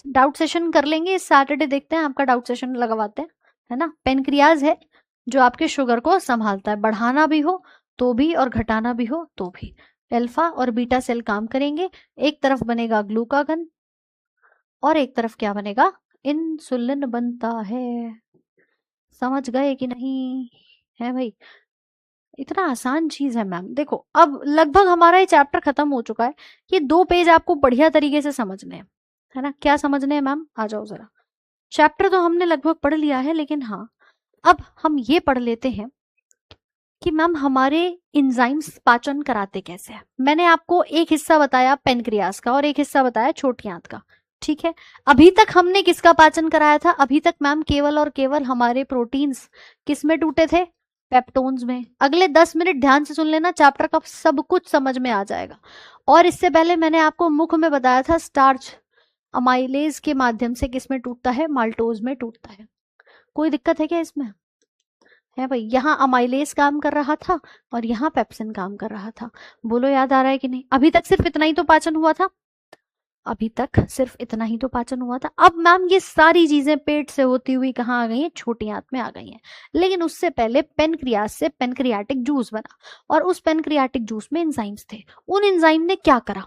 Speaker 1: डाउट सेशन कर लेंगे इस सैटरडे, देखते हैं, आपका डाउट सेशन लगवाते हैं, है ना। पेनक्रियाज है जो आपके शुगर को संभालता है, बढ़ाना भी हो तो भी और घटाना भी हो तो भी। अल्फा और बीटा सेल काम करेंगे, एक तरफ बनेगा ग्लूकागन और एक तरफ क्या बनेगा? इंसुलिन बनता है। समझ गए कि नहीं? है भाई, इतना आसान चीज है मैम। देखो, अब लगभग हमारा ये चैप्टर खत्म हो चुका है, ये 2 पेज आपको बढ़िया तरीके से समझने हैं, है ना। क्या समझने हैं मैम? आ जाओ जरा। चैप्टर तो हमने लगभग पढ़ लिया है, लेकिन हाँ, अब हम ये पढ़ लेते हैं कि मैम हमारे इंजाइम्स पाचन कराते कैसे हैं। मैंने आपको एक हिस्सा बताया पेनक्रियास का और एक हिस्सा बताया छोटी आंत का, ठीक है। अभी तक हमने किसका पाचन कराया था? अभी तक मैम केवल और केवल हमारे प्रोटीन्स किस में टूटे थे? पेप्टोन्स में। अगले 10 मिनट ध्यान से सुन लेना, चैप्टर का सब कुछ समझ में आ जाएगा। और इससे पहले मैंने आपको मुख में बताया था स्टार्च अमाइलेज के माध्यम से किस में टूटता है? माल्टोज में टूटता है। कोई दिक्कत है क्या इसमें? है भाई, यहाँ अमाइलेज काम कर रहा था और यहाँ पेप्सिन काम कर रहा था। बोलो, याद आ रहा है कि नहीं? अभी तक सिर्फ इतना ही तो पाचन हुआ था, अभी तक सिर्फ इतना ही तो पाचन हुआ था। अब मैम ये सारी चीजें पेट से होती हुई कहाँ आ गई हैं? छोटी आंत में आ गई हैं। लेकिन उससे पहले पेनक्रियास से पेनक्रियाटिक जूस बना, और उस पेनक्रियाटिक जूस में एंजाइम्स थे। उन एंजाइम ने क्या करा?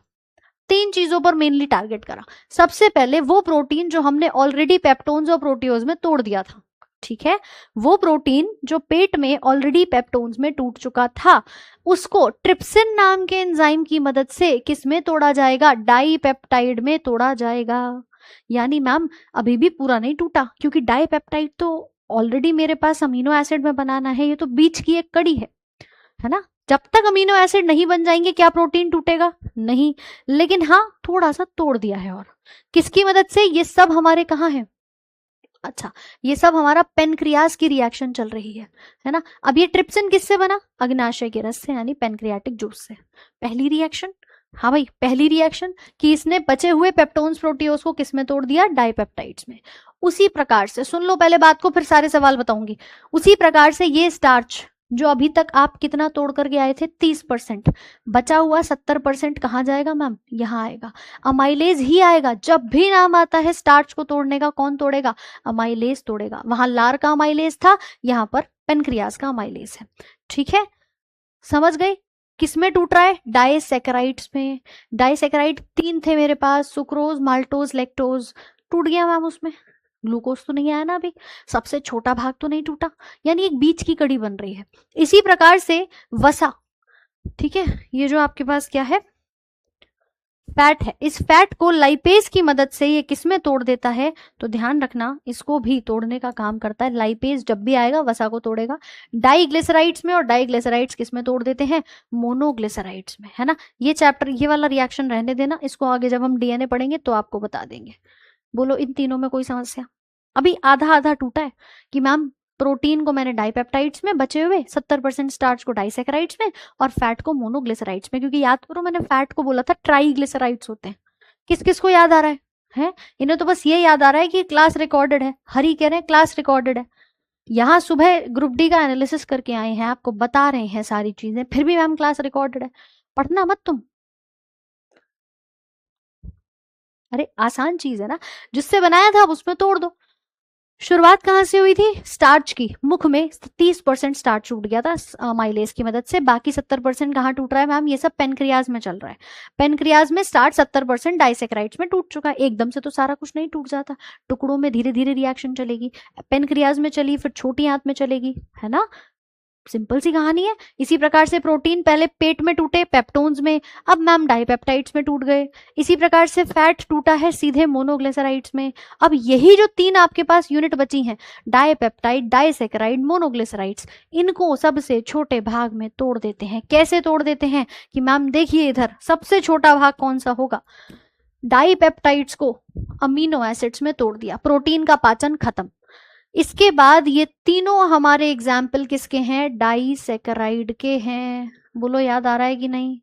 Speaker 1: 3 चीजों पर मेनली टारगेट करा। सबसे पहले वो प्रोटीन जो हमने ऑलरेडी पेप्टोन्स और प्रोटियोज में तोड़ दिया था, ठीक है, वो प्रोटीन जो पेट में ऑलरेडी पेप्टोन्स में टूट चुका था, उसको ट्रिप्सिन नाम के एंजाइम की मदद से किस में तोड़ा जाएगा? डाइपेप्टाइड में तोड़ा जाएगा। यानी मैम अभी भी पूरा नहीं टूटा, क्योंकि डाइपेप्टाइड तो ऑलरेडी मेरे पास अमीनो एसिड में बनाना है, ये तो बीच की एक कड़ी है ना। जब तक अमीनो एसिड नहीं बन जाएंगे क्या प्रोटीन टूटेगा? नहीं। लेकिन हाँ, थोड़ा सा तोड़ दिया है। और किसकी मदद से? ये सब हमारे कहाँ है? अच्छा, ये सब हमारा पेनक्रियास की रिएक्शन चल रही है ना। अब ये ट्रिप्सिन किससे बना? अग्नाशय के रस से, यानी पेनक्रियाटिक जूस से। पहली रिएक्शन, हाँ भाई, पहली रिएक्शन कि इसने बचे हुए पेप्टोन्स प्रोटियोज को किस में तोड़ दिया? डाइपेप्टाइड्स में। उसी प्रकार से, सुन लो पहले बात को, फिर सारे सवाल बताऊंगी। उसी प्रकार से ये स्टार्च जो अभी तक आप कितना तोड़ करके आए थे 30%, बचा हुआ 70% कहाँ जाएगा मैम, यहाँ आएगा, अमाइलेज ही आएगा। जब भी नाम आता है स्टार्च को तोड़ने का, कौन तोड़ेगा, अमाइलेज तोड़ेगा। वहां लार का अमाइलेज था, यहाँ पर पेनक्रियाज का अमाइलेज है। ठीक है, समझ गए। किसमें टूट रहा है, डाइसैकेराइड्स में। डाइसैकेराइड 3 थे मेरे पास, सुक्रोज, माल्टोज, लैक्टोज, टूट गया मैम उसमें। ग्लूकोज तो नहीं आया ना अभी, सबसे छोटा भाग तो नहीं टूटा, यानी एक बीच की कड़ी बन रही है। इसी प्रकार से वसा, ठीक है, ये जो आपके पास क्या है, फैट है, इस फैट को लाइपेज की मदद से ये किसमें तोड़ देता है, तो ध्यान रखना इसको भी तोड़ने का काम करता है। लाइपेज जब भी आएगा वसा को तोड़ेगा। डाइग्लिसराइड्स में, और डाइग्लिसराइड्स किसमें तोड़ देते हैं, मोनोग्लिसराइड्स में, है ना। ये चैप्टर, ये वाला रिएक्शन रहने देना, इसको आगे जब हम डीएनए पढ़ेंगे तो आपको बता देंगे। बोलो इन तीनों में कोई समस्या। अभी आधा आधा टूटा है कि मैम प्रोटीन को मैंने डाइपेप्टाइड्स में, बचे हुए 70% स्टार्च को डाइसैकेराइड्स में, और फैट को मोनोग्लिसराइड्स में। क्योंकि याद करो मैंने फैट को बोला था ट्राइग्लिसराइड्स होते हैं। किस किस को याद आ रहा है? इन्हें तो बस ये याद आ रहा है कि क्लास रिकॉर्डेड है। हरी कह रहे हैं क्लास रिकॉर्डेड है। यहाँ सुबह ग्रुप डी का एनालिसिस करके आए हैं, आपको बता रहे हैं सारी चीजें, फिर भी मैम क्लास रिकॉर्डेड है। पढ़ना मत तुम। अरे आसान चीज है ना, जिससे बनाया था अब उसमें तोड़ दो। शुरुआत कहाँ से हुई थी, स्टार्च की। मुख में 30% स्टार्च टूट गया था माइलेज की मदद से, बाकी 70% कहाँ टूट रहा है मैम, ये सब पेनक्रियाज में चल रहा है। पेनक्रियाज में स्टार्च 70% डाइसैकेराइड्स में टूट चुका है। एकदम से तो सारा कुछ नहीं टूट जाता, टुकड़ों में धीरे धीरे रिएक्शन चलेगी। पेनक्रियाज में चली, फिर छोटी आंत में चलेगी, है ना, सिंपल सी कहानी है। इसी प्रकार से प्रोटीन पहले पेट में टूटे पेप्टोन्स में, अब मैम डाइपेप्टाइड्स में टूट गए। इसी प्रकार से फैट टूटा है सीधे मोनोग्लिसराइड्स में। अब यही जो 3 आपके पास यूनिट बची हैं, डाइपेप्टाइड, डाइसैकेराइड, मोनोग्लिसराइड्स, इनको सबसे छोटे भाग में तोड़ देते हैं। कैसे तोड़ देते हैं कि मैम देखिए इधर सबसे छोटा भाग कौन सा होगा, डाइपेप्टाइड्स को अमीनो एसिड्स में तोड़ दिया, प्रोटीन का पाचन खत्म। इसके बाद ये तीनों हमारे एग्जाम्पल किसके हैं, डाइसैकेराइड के हैं। बोलो याद आ रहा है कि नहीं,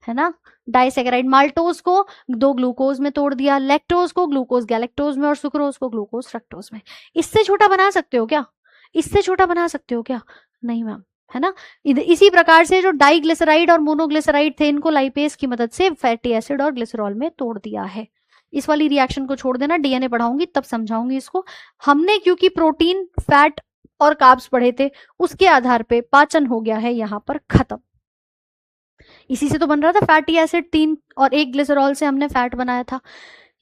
Speaker 1: है ना। डाइसैकेराइड, माल्टोज को 2 ग्लूकोज में तोड़ दिया, लैक्टोज को ग्लूकोज गैलेक्टोज में, और सुक्रोज को ग्लूकोज फ्रक्टोज में। इससे छोटा बना सकते हो क्या, इससे छोटा बना सकते हो क्या, नहीं मैम, है ना। इसी प्रकार से जो डाइग्लिसराइड और मोनोग्लिसराइड थे, इनको लाइपेज की मदद से फैटी एसिड और ग्लिसरॉल में तोड़ दिया है। इस वाली रिएक्शन को छोड़ देना, डीएनए पढ़ाऊंगी तब समझाऊंगी इसको। हमने क्योंकि प्रोटीन, फैट और कार्ब्स पढ़े थे, उसके आधार पे पाचन हो गया है यहाँ पर खत्म। इसी से तो बन रहा था फैटी एसिड, 3 और 1 ग्लिसरॉल से हमने फैट बनाया था।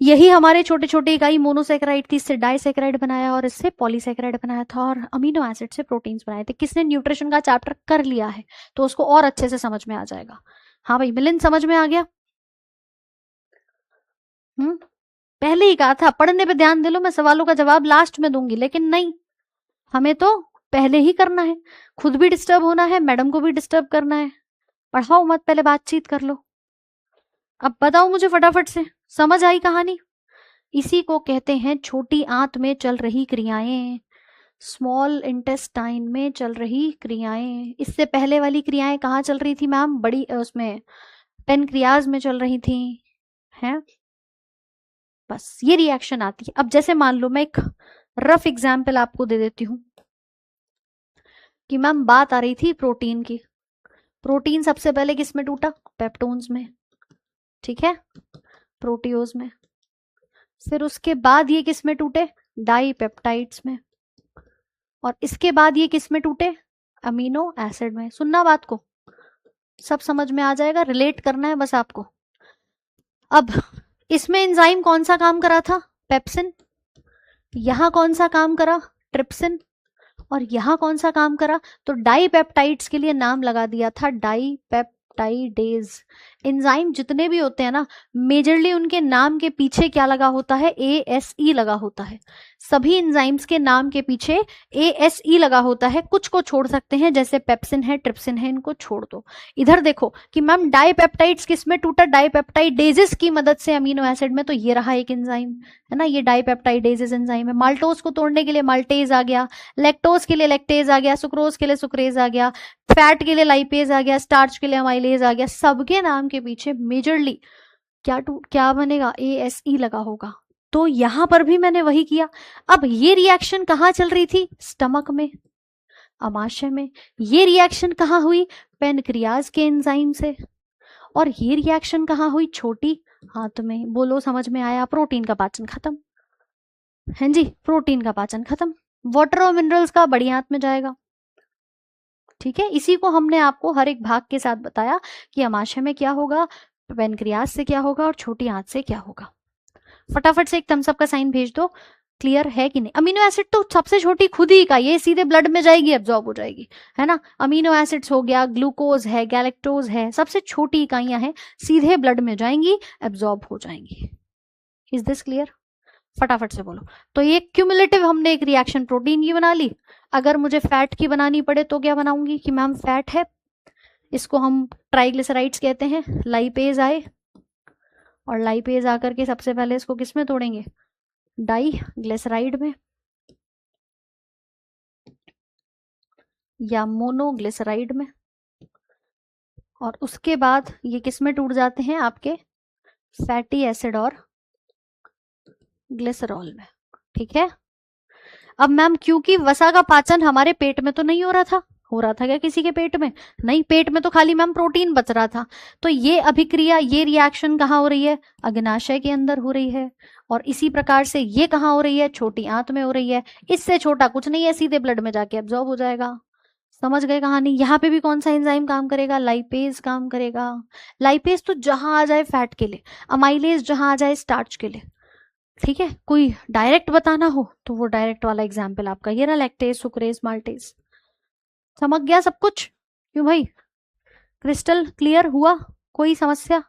Speaker 1: यही हमारे छोटे छोटे इकाई मोनोसैकेराइड थी, इससे डाइसैकेराइड बनाया और इससे पॉलीसैकेराइड बनाया था, और अमीनो एसिड से प्रोटीन्स बनाए थे। किसने न्यूट्रिशन का चैप्टर कर लिया है तो उसको और अच्छे से समझ में आ जाएगा। हाँ भाई मिलिंद, समझ में आ गया। पहले ही कहा था पढ़ने पे ध्यान दे लो, मैं सवालों का जवाब लास्ट में दूंगी, लेकिन नहीं, हमें तो पहले ही करना है। खुद भी डिस्टर्ब होना है, मैडम को भी डिस्टर्ब करना है। पढ़ाओ मत, पहले बातचीत कर लो। अब बताओ मुझे फटाफट से, समझ आई कहानी। इसी को कहते हैं छोटी आंत में चल रही क्रियाएं, स्मॉल इंटेस्टाइन में चल रही क्रियाएं। इससे पहले वाली क्रियाएं कहाँ चल रही थी मैम, बड़ी उसमें पेनक्रियाज में चल रही थी, हैं। बस ये रिएक्शन आती है। अब जैसे मान लो मैं एक रफ एग्जाम्पल आपको दे देती हूँ कि मैम बात आ रही थी प्रोटीन की। प्रोटीन सबसे पहले किस में टूटा, पेप्टोन्स में, ठीक है, प्रोटियोज में। फिर उसके बाद ये किस में टूटे, डाइपेप्टाइड्स में, और इसके बाद ये किस में टूटे, अमीनो एसिड में। सुनना बात को, सब समझ में आ जाएगा, रिलेट करना है बस आपको। अब इसमें एंजाइम कौन सा काम करा था, पेप्सिन। यहां कौन सा काम करा, ट्रिप्सिन। और यहां कौन सा काम करा, तो डाइपेप्टाइड्स के लिए नाम लगा दिया था डाइपेप्टाइडेज। एंजाइम जितने भी होते हैं ना, मेजरली उनके नाम के पीछे क्या लगा होता है, ASE लगा होता है। सभी एंजाइम्स के नाम के पीछे ASE लगा होता है। कुछ को छोड़ सकते हैं, जैसे पेप्सिन है, ट्रिप्सिन है, इनको छोड़ दो। इधर देखो कि मैम डाइपेप्टाइड्स किस में टूटा, डाइपेप्टाइडेजेस की मदद से अमीनो एसिड में। तो ये रहा एक एंजाइम, है ना, ये डाइपेप्टाइडेजेस एंजाइम है। माल्टोज को तोड़ने के लिए माल्टेज आ गया, लैक्टोज के लिए लैक्टेज आ गया, सुक्रोज के लिए सुक्रेज आ गया, फैट के लिए लाइपेज आ गया, स्टार्च के लिए अमाइलेज आ गया। सबके नाम के पीछे मेजरली क्या बनेगा, ASE लगा होगा। तो यहां पर भी मैंने वही किया। अब ये रिएक्शन कहां चल रही थी, स्टमक में। अमाशय में। ये रिएक्शन कहाँ हुई? पेनक्रियाज के एंजाइम से। और ये रिएक्शन कहाँ हुई? छोटी आंत में। बोलो समझ में आया? प्रोटीन का पाचन खत्म। हैं जी, प्रोटीन का पाचन खत्म। वाटर और मिनरल्स का बड़ी आंत में जाएगा। ठीक है, इसी को हमने आपको हर एक भाग के साथ बताया कि अमाशय में क्या होगा, पेनक्रियाज से क्या होगा और छोटी आंत से क्या होगा। फटाफट से एक थम्स अप का साइन भेज दो। क्लियर है कि नहीं? अमीनो एसिड तो सबसे छोटी खुद ही इकाई है, सीधे ब्लड में जाएगी, एब्जॉर्ब हो जाएगी, है ना। अमीनो एसिड्स हो गया, ग्लूकोज है, गैलेक्टोज है, सबसे छोटी इकाइयां हैं, सीधे ब्लड में जाएंगी, एब्जॉर्ब हो जाएंगी। Is this clear? फटाफट से बोलो। तो ये क्यूमुलेटिव हमने एक रिएक्शन प्रोटीन की बना ली। अगर मुझे फैट की बनानी पड़े तो क्या बनाऊंगी कि मैम फैट है, इसको हम ट्राइग्लिसराइड्स कहते हैं। लाइपेज आए और लाइपेज आकर के सबसे पहले इसको किस में तोड़ेंगे? डाइग्लिसराइड में या मोनोग्लिसराइड में। और उसके बाद ये किस में टूट जाते हैं? आपके फैटी एसिड और ग्लिसरॉल में। ठीक है। अब मैम क्योंकि वसा का पाचन हमारे पेट में तो नहीं हो रहा था, हो रहा था क्या किसी के पेट में? नहीं, पेट में तो खाली मैम प्रोटीन बच रहा था। तो ये अभिक्रिया, ये रिएक्शन कहाँ हो रही है? अग्नाशय के अंदर हो रही है। और इसी प्रकार से ये कहाँ हो रही है? छोटी आंत में हो रही है। इससे छोटा कुछ नहीं है, सीधे ब्लड में जाके एब्जॉर्ब हो जाएगा। समझ गए कहानी? यहाँ पे भी कौन सा एंजाइम काम करेगा? लाइपेज काम करेगा। लाइपेज तो जहां आ जाए फैट के लिए, अमाइलेज जहां आ जाए स्टार्च के लिए। ठीक है, कोई डायरेक्ट बताना हो तो वो डायरेक्ट वाला एग्जाम्पल आपका ये रहा, लैक्टेज, सुक्रेज, माल्टेज। समझ गया सब कुछ? क्यों भाई, क्रिस्टल क्लियर हुआ? कोई समस्या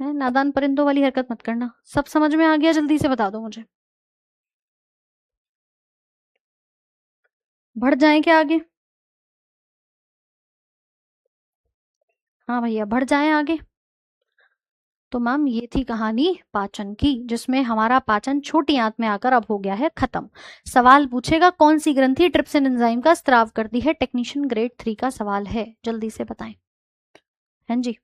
Speaker 1: है? नादान परिंदों वाली हरकत मत करना। सब समझ में आ गया? जल्दी से बता दो मुझे। बढ़ जाए क्या आगे? हाँ भैया, बढ़ जाए आगे। तो मैम ये थी कहानी पाचन की, जिसमें हमारा पाचन छोटी आंत में आकर अब हो गया है खत्म। सवाल पूछेगा कौन सी ग्रंथि ट्रिप्सिन एंजाइम का स्त्राव करती है? टेक्नीशियन ग्रेड 3 का सवाल है, जल्दी से बताएं। हाँ जी,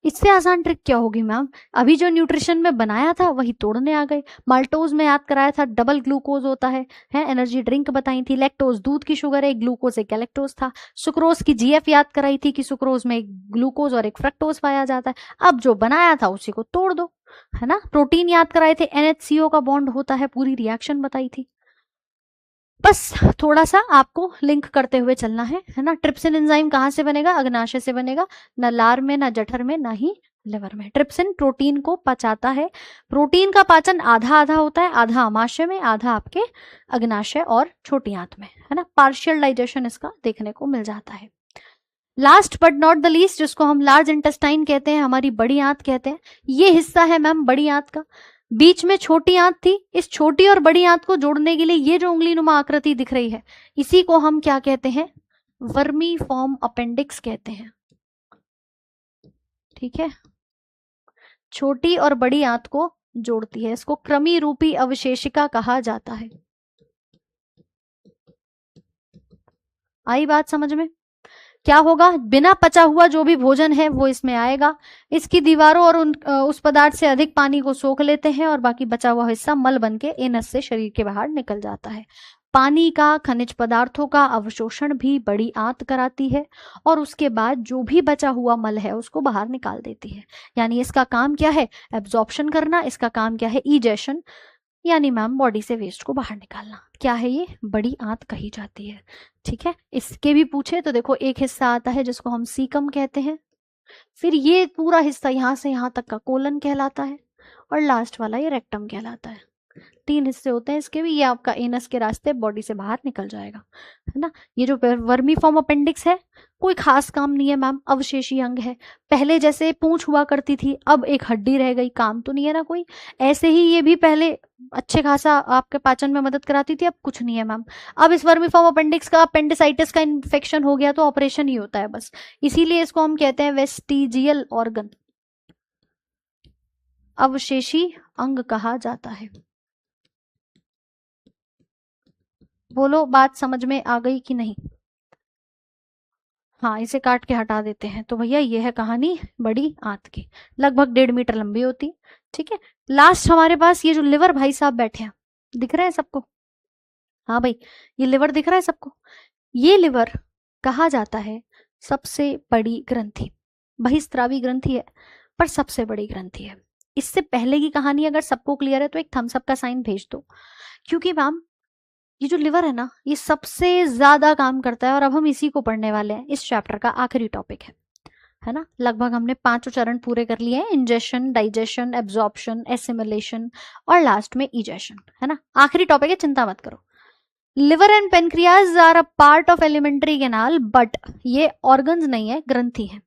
Speaker 1: इससे आसान ट्रिक क्या होगी मैम? अभी जो न्यूट्रिशन में बनाया था वही तोड़ने आ गए। माल्टोज में याद कराया था डबल ग्लूकोज होता है एनर्जी ड्रिंक बताई थी। लैक्टोज दूध की शुगर है, ग्लूकोज एक गैलेक्टोज था। सुक्रोज की जीएफ याद कराई थी कि सुक्रोज में एक ग्लूकोज और एक फ्रक्टोज पाया जाता है। अब जो बनाया था उसी को तोड़ दो, है ना। प्रोटीन याद कराए थे, NHCO का बॉन्ड होता है, पूरी रिएक्शन बताई थी। बस थोड़ा सा आपको लिंक करते हुए चलना है ना। ट्रिप्सिन एंजाइम कहाँ से बनेगा? अग्नाशय से बनेगा। न लार में, न जठर में, ना ही लिवर में। ट्रिप्सिन प्रोटीन को पचाता है। प्रोटीन का पाचन आधा आधा होता है, आधा अमाशय में, आधा आपके अग्नाशय और छोटी आंत में, है ना। पार्शियल डाइजेशन इसका देखने को मिल जाता है। Last but not the least, जिसको हम लार्ज इंटेस्टाइन कहते हैं, हमारी बड़ी आंत कहते हैं, ये हिस्सा है मैम बड़ी आंत का। बीच में छोटी आंत थी, इस छोटी और बड़ी आंत को जोड़ने के लिए ये जो उंगली नुमा आकृति दिख रही है, इसी को हम क्या कहते हैं? वर्मी फॉर्म अपेंडिक्स कहते हैं। ठीक है, छोटी और बड़ी आंत को जोड़ती है, इसको क्रमी रूपी अवशेषिका कहा जाता है। आई बात समझ में? क्या होगा? बिना पचा हुआ जो भी भोजन है वो इसमें आएगा, इसकी दीवारों और उस पदार्थ से अधिक पानी को सोख लेते हैं और बाकी बचा हुआ हिस्सा मल बन के एनस से शरीर के बाहर निकल जाता है। पानी का, खनिज पदार्थों का अवशोषण भी बड़ी आंत कराती है और उसके बाद जो भी बचा हुआ मल है उसको बाहर निकाल देती है। यानी इसका काम क्या है? एब्जॉर्प्शन करना। इसका काम क्या है? इजेशन, यानी मैम बॉडी से वेस्ट को बाहर निकालना। क्या है ये? बड़ी आंत कही जाती है। ठीक है, इसके भी पूछे तो देखो, एक हिस्सा आता है जिसको हम सीकम कहते हैं, फिर ये पूरा हिस्सा यहाँ से यहाँ तक का कोलन कहलाता है, और लास्ट वाला ये रेक्टम कहलाता है। 3 हिस्से होते हैं इसके भी। ये आपका एनस के रास्ते बॉडी से बाहर निकल जाएगा, है ना। ये जो वर्मी फॉर्म अपेंडिक्स है, कोई खास काम नहीं है मैम, अवशेषी अंग है। पहले जैसे पूंछ हुआ करती थी, अब एक हड्डी रह गई, काम तो नहीं है ना कोई। ऐसे ही ये भी पहले अच्छे खासा आपके पाचन में मदद कराती थी, अब कुछ नहीं है मैम। अब इस वर्मी फॉर्म अपेंडिक्स का अपेंडिसाइटिस का इन्फेक्शन हो गया तो ऑपरेशन ही होता है बस। इसीलिए इसको हम कहते हैं वेस्टिजियल ऑर्गन, अवशेषी अंग कहा जाता है। बोलो बात समझ में आ गई कि नहीं? हाँ, इसे काट के हटा देते हैं। तो भैया ये है कहानी बड़ी आंत की, लगभग 1.5 मीटर लंबी होती। ठीक है, लास्ट हमारे पास ये जो लिवर भाई साहब बैठे हैं, दिख रहे हैं सबको? हाँ भाई, ये लिवर दिख रहा है सबको? ये लिवर कहा जाता है सबसे बड़ी ग्रंथि। बहिस्त्रावी ग्रंथि है पर सबसे बड़ी ग्रंथि है। इससे पहले की कहानी अगर सबको क्लियर है तो एक थम्स अप का साइन भेज दो, क्योंकि मैम ये जो लिवर है ना, ये सबसे ज्यादा काम करता है और अब हम इसी को पढ़ने वाले हैं। इस चैप्टर का आखिरी टॉपिक है ना। लगभग हमने 5 चरण पूरे कर लिए हैं, इंजेशन, डाइजेशन, एब्जॉर्प्शन, एसिमिलेशन और लास्ट में इजेशन, है ना। आखिरी टॉपिक है, चिंता मत करो। Liver and pancreas are a part of alimentary canal, but ये ऑर्गन्स नहीं है, ग्रंथि है।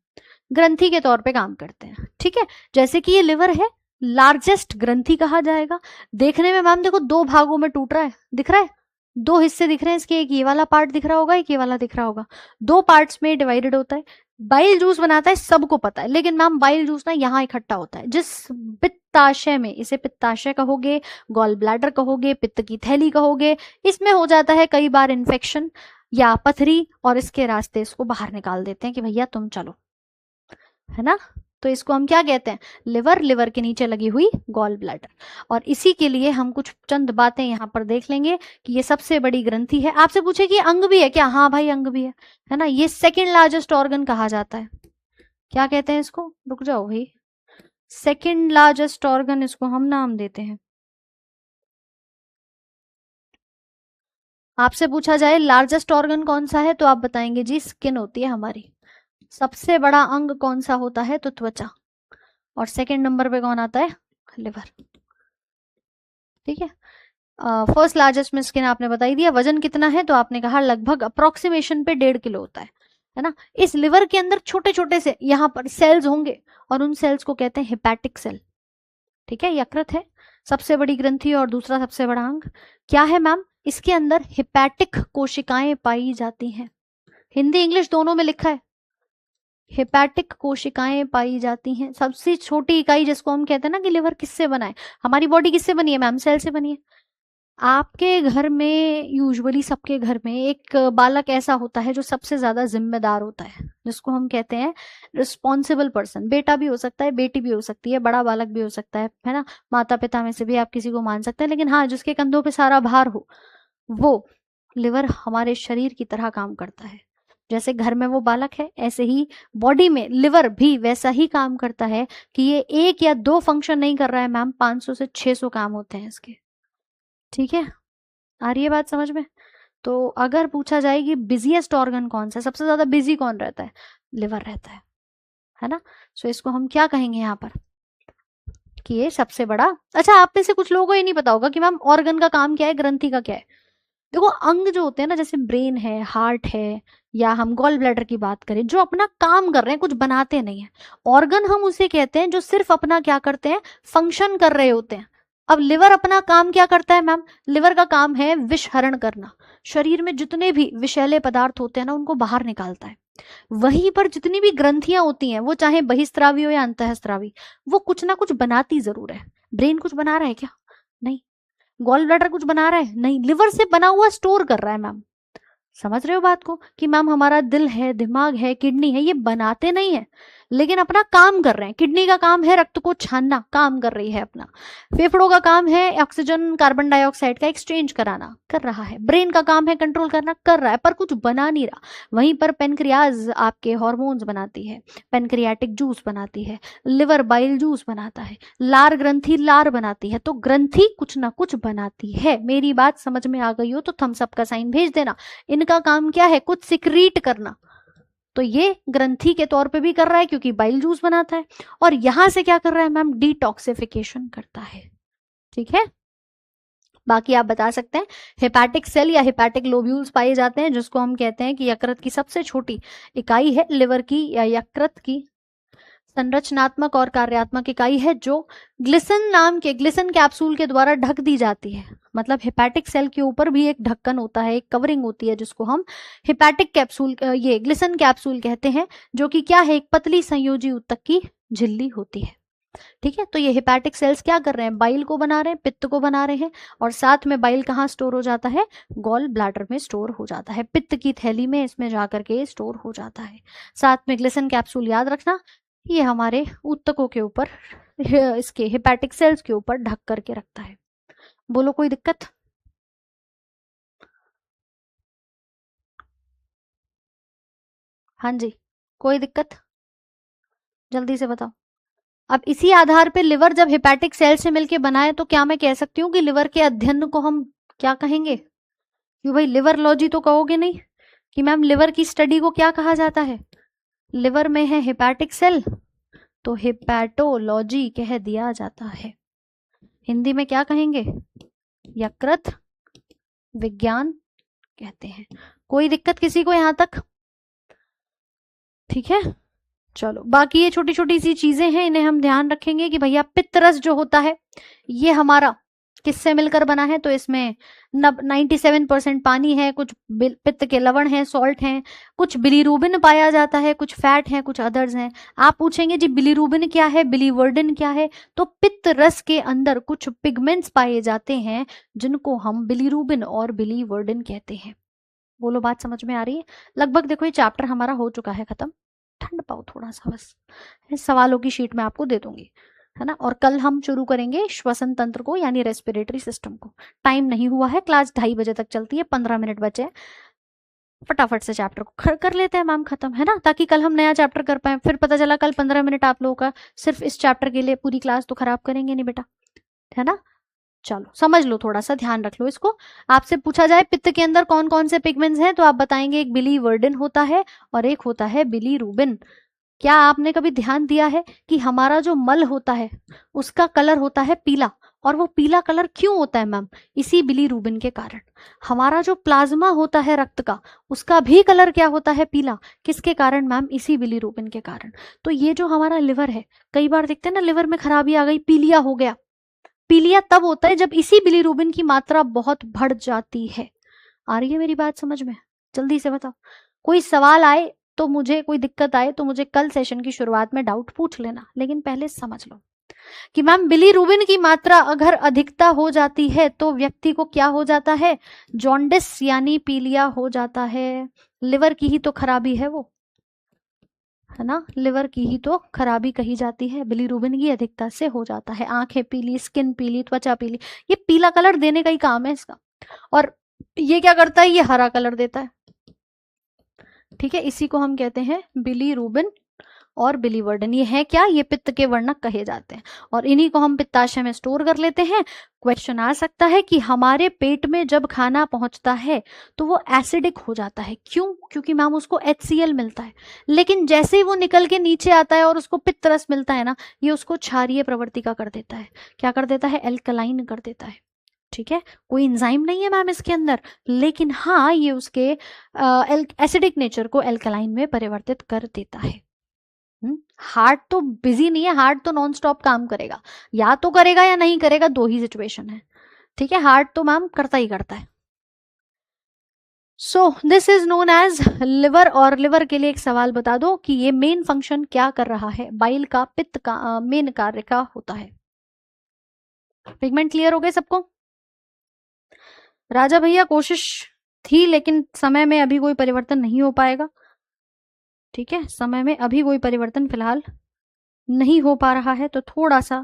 Speaker 1: ग्रंथि के तौर पे काम करते हैं, ठीक है। जैसे कि ये लिवर है, लार्जेस्ट ग्रंथि कहा जाएगा। देखने में मैम देखो 2 भागों में टूट रहा है, दिख रहा है, 2 हिस्से दिख रहे हैं इसके, एक ये वाला पार्ट दिख रहा होगा, एक ये वाला दिख रहा होगा, 2 पार्ट्स में डिवाइडेड होता है। बाइल जूस बनाता है, सबको पता है, लेकिन मैम बाइल जूस ना यहाँ इकट्ठा होता है, जिस पित्ताशय में, इसे पित्ताशय कहोगे, गॉल ब्लैडर कहोगे, पित्त की थैली कहोगे, इसमें हो जाता है कई बार इन्फेक्शन या पथरी, और इसके रास्ते इसको बाहर निकाल देते हैं कि भैया तुम चलो, है ना। तो इसको हम क्या कहते हैं? लिवर, लिवर के नीचे लगी हुई गॉल ब्लैडर। और इसी के लिए हम कुछ चंद बातें यहाँ पर देख लेंगे कि ये सबसे बड़ी ग्रंथि है। आपसे पूछे कि अंग भी है क्या? हाँ भाई, अंग भी है ना। ये सेकेंड लार्जेस्ट ऑर्गन कहा जाता है। क्या कहते हैं इसको? रुक जाओ भाई, सेकेंड लार्जेस्ट ऑर्गन इसको हम नाम देते हैं। आपसे पूछा जाए लार्जेस्ट ऑर्गन कौन सा है, तो आप बताएंगे जी स्किन होती है हमारी। सबसे बड़ा अंग कौन सा होता है? तो त्वचा। और सेकंड नंबर पे कौन आता है? लिवर, ठीक है। फर्स्ट लार्जेस्ट में स्किन आपने बता ही दिया। वजन कितना है? तो आपने कहा लगभग अप्रोक्सीमेशन पे 1.5 किलो होता है ना। इस लिवर के अंदर छोटे छोटे से यहाँ पर सेल्स होंगे और उन सेल्स को कहते हैं हेपैटिक सेल, ठीक है। यकृत है सबसे बड़ी ग्रंथि और दूसरा सबसे बड़ा अंग। क्या है मैम? इसके अंदर हेपैटिक कोशिकाएं पाई जाती हैं। हिंदी इंग्लिश दोनों में लिखा है, हेपैटिक कोशिकाएं पाई जाती हैं। सबसे छोटी इकाई जिसको हम कहते हैं ना कि लिवर किससे बना है? हमारी बॉडी किससे बनी है मैम? सेल से बनी है। आपके घर में, यूजुअली सबके घर में एक बालक ऐसा होता है जो सबसे ज्यादा जिम्मेदार होता है, जिसको हम कहते हैं रिस्पॉन्सिबल पर्सन। बेटा भी हो सकता है, बेटी भी हो सकती है, बड़ा बालक भी हो सकता है ना। माता पिता में से भी आप किसी को मान सकते हैं, लेकिन हाँ, जिसके कंधों पे सारा भार हो, वो लिवर हमारे शरीर की तरह काम करता है। जैसे घर में वो बालक है, ऐसे ही बॉडी में लिवर भी वैसा ही काम करता है कि ये 1 या 2 फंक्शन नहीं कर रहा है मैम, 500 से 600 काम होते हैं इसके, ठीक है। आ रही है बात समझ में? तो अगर पूछा जाए कि बिजिएस्ट ऑर्गन कौन सा है, सबसे ज्यादा बिजी कौन रहता है? लिवर रहता है ना। सो इसको हम क्या कहेंगे यहाँ पर कि ये सबसे बड़ा। अच्छा, आप में से कुछ लोगों को ये नहीं पता होगा कि मैम ऑर्गन का काम क्या है, ग्रंथि का क्या है। देखो, अंग जो होते हैं ना, जैसे ब्रेन है, हार्ट है, या हम गॉल ब्लैडर की बात करें, जो अपना काम कर रहे हैं, कुछ बनाते नहीं है। ऑर्गन हम उसे कहते हैं जो सिर्फ अपना क्या करते हैं? फंक्शन कर रहे होते हैं। अब लिवर अपना काम क्या करता है मैम? लिवर का काम है विषहरण करना। शरीर में जितने भी विषैले पदार्थ होते हैं ना, उनको बाहर निकालता है। वहीं पर जितनी भी ग्रंथियां होती हैं, वो चाहे बहिस्त्रावी हो या अंतःस्त्रावी, वो कुछ ना कुछ बनाती जरूर है। ब्रेन कुछ बना रहा है क्या? नहीं। गॉल ब्लैडर कुछ बना रहा है? नहीं। लिवर से बना हुआ स्टोर कर रहा है मैम। समझ रहे हो बात को कि मैम हमारा दिल है, दिमाग है, किडनी है, ये बनाते नहीं है, लेकिन अपना काम कर रहे हैं। किडनी का काम है रक्त को छानना, काम कर रही है अपना। फेफड़ों का काम है ऑक्सीजन कार्बन डाइऑक्साइड का एक्सचेंज कराना, कर रहा है। ब्रेन का काम है कंट्रोल करना, कर रहा है, पर कुछ बना नहीं रहा। वहीं पर पेनक्रियाज आपके हॉर्मोन्स बनाती है, पेनक्रियाटिक जूस बनाती है, लिवर बाइल जूस बनाता है, लार ग्रंथि लार बनाती है। तो ग्रंथि कुछ ना कुछ बनाती है। मेरी बात समझ में आ गई हो तो थम्स अप का साइन भेज देना। इनका काम क्या है? कुछ सिक्रीट करना। तो ये ग्रंथि के तौर पे भी कर रहा है क्योंकि बाइल जूस बनाता है, और यहां से क्या कर रहा है मैम? डिटॉक्सिफिकेशन करता है, ठीक है। बाकी आप बता सकते हैं। हेपैटिक सेल या हेपैटिक लोब्यूल्स पाए जाते हैं, जिसको हम कहते हैं कि यकृत की सबसे छोटी इकाई है, लिवर की या यकृत की संरचनात्मक और कार्यात्मक इकाई है, जो ग्लिसन नाम के ग्लिसन कैप्सूल के द्वारा ढक दी जाती है। मतलब हेपैटिक सेल के ऊपर भी एक ढक्कन होता है, एक कवरिंग होती है, जिसको हम हेपैटिक कैप्सूल, ये ग्लिसन कैप्सूल कहते हैं, जो कि क्या है? एक पतली संयोजी ऊतक की झिल्ली होती है, ठीक है। तो ये हेपैटिक सेल्स क्या कर रहे हैं? बाइल को बना रहे हैं, पित्त को बना रहे हैं, और साथ में बाइल कहाँ स्टोर हो जाता है? गॉल ब्लैडर में स्टोर हो जाता है, पित्त की थैली में इसमें जाकर के स्टोर हो जाता है। साथ में ग्लिसन कैप्सूल याद रखना, ये हमारे ऊतकों के ऊपर, इसके हेपैटिक सेल्स के ऊपर ढक करके रखता है। बोलो कोई दिक्कत? हाँ जी, कोई दिक्कत? जल्दी से बताओ। अब इसी आधार पे लिवर जब हेपेटिक सेल से मिलके बना है तो क्या मैं कह सकती हूँ कि लिवर के अध्ययन को हम क्या कहेंगे? क्यों भाई, लिवरलॉजी तो कहोगे नहीं कि मैम लिवर की स्टडी को क्या कहा जाता है? लिवर में है हेपेटिक सेल तो हेपेटोलॉजी कह दिया जाता है। हिंदी में क्या कहेंगे? यकृत विज्ञान कहते हैं। कोई दिक्कत किसी को यहां तक? ठीक है, चलो बाकी ये छोटी छोटी सी चीजें हैं, इन्हें हम ध्यान रखेंगे कि भैया पित्तरस जो होता है ये हमारा किससे मिलकर बना है, तो इसमें 97% पानी है, कुछ पित्त के लवण हैं, सॉल्ट हैं, कुछ बिलीरुबिन पाया जाता है, कुछ फैट हैं, कुछ अदर्स हैं। आप पूछेंगे जी बिलीरुबिन क्या है, बिलीवर्डन क्या है, तो पित्त रस के अंदर कुछ पिगमेंट्स पाए जाते हैं जिनको हम बिलीरुबिन और बिलीवर्डन कहते हैं। बोलो बात समझ में आ रही है? लगभग देखो ये चैप्टर हमारा हो चुका है खत्म। ठंड पाओ थोड़ा सा बस, सवालों की शीट में आपको दे दूंगी, है ना। और कल हम शुरू करेंगे श्वसन तंत्र को यानी रेस्पिरेटरी सिस्टम को। टाइम नहीं हुआ है, क्लास 2:30 बजे तक चलती है, 15 मिनट बचे हैं, फटाफट से चैप्टर को कर लेते हैं मैम खत्म, है ना, ताकि कल हम नया चैप्टर कर पाए। फिर पता चला कल 15 मिनट आप लोगों का सिर्फ इस चैप्टर के लिए, पूरी क्लास तो खराब करेंगे नहीं बेटा, है ना। चलो समझ लो, थोड़ा सा ध्यान रख लो इसको। आपसे पूछा जाए पित्त के अंदर कौन कौन से पिगमेंट्स हैं तो आप बताएंगे एक बिलीवर्डिन होता है और एक होता है बिलीरुबिन। क्या आपने कभी ध्यान दिया है कि हमारा जो मल होता है उसका कलर होता है पीला, और वो पीला कलर क्यों होता है मैम? इसी बिलीरुबिन के कारण। हमारा जो प्लाज्मा होता है रक्त का, उसका भी कलर क्या होता है? पीला। किसके कारण मैम? इसी बिलीरुबिन के कारण। तो ये जो हमारा लिवर है, कई बार देखते हैं ना लिवर में खराबी आ गई, पीलिया हो गया। पीलिया तब होता है जब इसी बिलीरुबिन की मात्रा बहुत बढ़ जाती है। आ रही है मेरी बात समझ में? जल्दी से बताओ। कोई सवाल आए तो मुझे, कोई दिक्कत आए तो मुझे कल सेशन की शुरुआत में डाउट पूछ लेना, लेकिन पहले समझ लो कि मैम बिलीरुबिन की मात्रा अगर अधिकता हो जाती है तो व्यक्ति को क्या हो जाता है? जॉन्डिस यानी पीलिया हो जाता है। लिवर की ही तो खराबी है वो, है ना, लिवर की ही तो खराबी कही जाती है, बिलीरुबिन की अधिकता से हो जाता है। आंखें पीली, स्किन पीली, त्वचा पीली, ये पीला कलर देने का ही काम है इसका। और ये क्या करता है? ये हरा कलर देता है। ठीक है, इसी को हम कहते हैं बिलीरुबिन और बिलीवर्डन। ये है क्या? ये पित्त के वर्णक कहे जाते हैं, और इन्हीं को हम पित्ताशय में स्टोर कर लेते हैं। क्वेश्चन आ सकता है कि हमारे पेट में जब खाना पहुंचता है तो वो एसिडिक हो जाता है, क्यों? क्योंकि मैम उसको HCl मिलता है, लेकिन जैसे ही वो निकल के नीचे आता है और उसको पित्त रस मिलता है ना, ये उसको क्षारीय प्रवृत्ति का कर देता है। क्या कर देता है? एल्कलाइन कर देता है। ठीक है, कोई एंजाइम नहीं है मैम इसके अंदर, लेकिन हाँ ये उसके एसिडिक नेचर को एल्कलाइन में परिवर्तित कर देता है। हार्ट तो बिजी नहीं है, हार्ट तो नॉन स्टॉप काम करेगा, या तो करेगा या नहीं करेगा, दो ही सिचुएशन है। ठीक है, हार्ट तो मैम करता ही करता है। So this is known as liver. और लिवर के लिए एक सवाल बता दो कि ये मेन फंक्शन क्या कर रहा है? बाइल का, पित्त का मेन कार्य का होता है। पिगमेंट क्लियर हो गए सबको? राजा भैया कोशिश थी, लेकिन समय में अभी कोई परिवर्तन नहीं हो पाएगा। ठीक है, समय में अभी कोई परिवर्तन फिलहाल नहीं हो पा रहा है, तो थोड़ा सा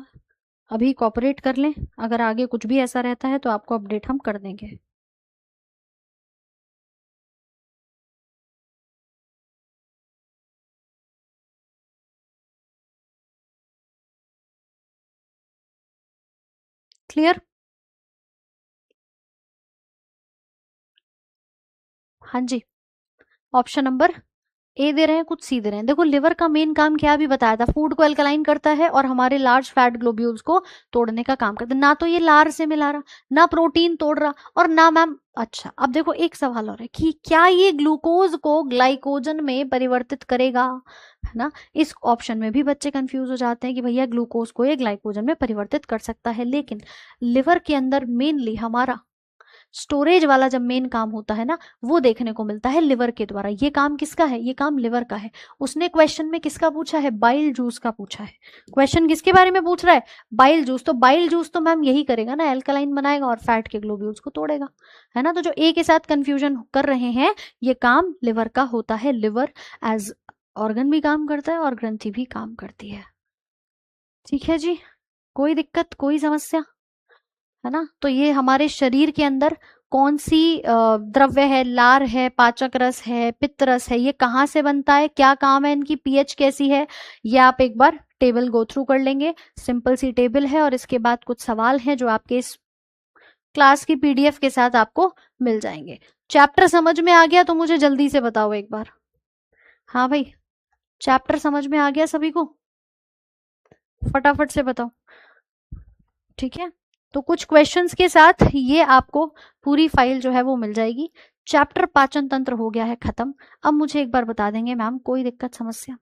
Speaker 1: अभी कॉपरेट कर लें। अगर आगे कुछ भी ऐसा रहता है तो आपको अपडेट हम कर देंगे। क्लियर? हाँ जी, ऑप्शन नंबर ए दे रहे हैं, कुछ सी दे रहे हैं। देखो लिवर का मेन काम क्या भी बताया था, फूड को अल्कलाइन करता है और हमारे लार्ज फैट ग्लोब्यूल्स को तोड़ने का काम करता है। ना तो ये लार से मिला रहा, ना प्रोटीन तोड़ रहा, और ना मैम। अच्छा अब देखो एक सवाल और है कि क्या ये ग्लूकोज को ग्लाइकोजन में परिवर्तित करेगा, है ना। इस ऑप्शन में भी बच्चे कंफ्यूज हो जाते हैं कि भैया ग्लूकोज को ये ग्लाइकोजन में परिवर्तित कर सकता है, लेकिन लिवर के अंदर मेनली हमारा स्टोरेज वाला जब मेन काम होता है ना, वो देखने को मिलता है लिवर के द्वारा। ये काम किसका है? ये काम लिवर का है। उसने क्वेश्चन में किसका पूछा है? बाइल जूस का पूछा है। क्वेश्चन किसके बारे में पूछ रहा है? Bile juice. तो बाइल जूस तो मैम यही करेगा ना, एल्कलाइन बनाएगा और फैट के ग्लोब्यूल्स को तोड़ेगा, है ना। तो जो ए के साथ कंफ्यूजन कर रहे हैं, ये काम लिवर का होता है। लिवर एज ऑर्गन भी काम करता है और ग्रंथि भी काम करती है। ठीक है जी, कोई दिक्कत, कोई समस्या, है ना। तो ये हमारे शरीर के अंदर कौन सी द्रव्य है, लार है, पाचक रस है, पित्त रस है, ये कहाँ से बनता है, क्या काम है इनकी, पीएच कैसी है, ये आप एक बार टेबल गो थ्रू कर लेंगे। सिंपल सी टेबल है और इसके बाद कुछ सवाल हैं जो आपके इस क्लास की पीडीएफ के साथ आपको मिल जाएंगे। चैप्टर समझ में आ गया तो मुझे जल्दी से बताओ एक बार। हाँ भाई, चैप्टर समझ में आ गया सभी को? फटाफट से बताओ। ठीक है, तो कुछ क्वेश्चंस के साथ ये आपको पूरी फाइल जो है वो मिल जाएगी। चैप्टर पाचन तंत्र हो गया है खत्म। अब मुझे एक बार बता देंगे मैम, कोई दिक्कत समस्या?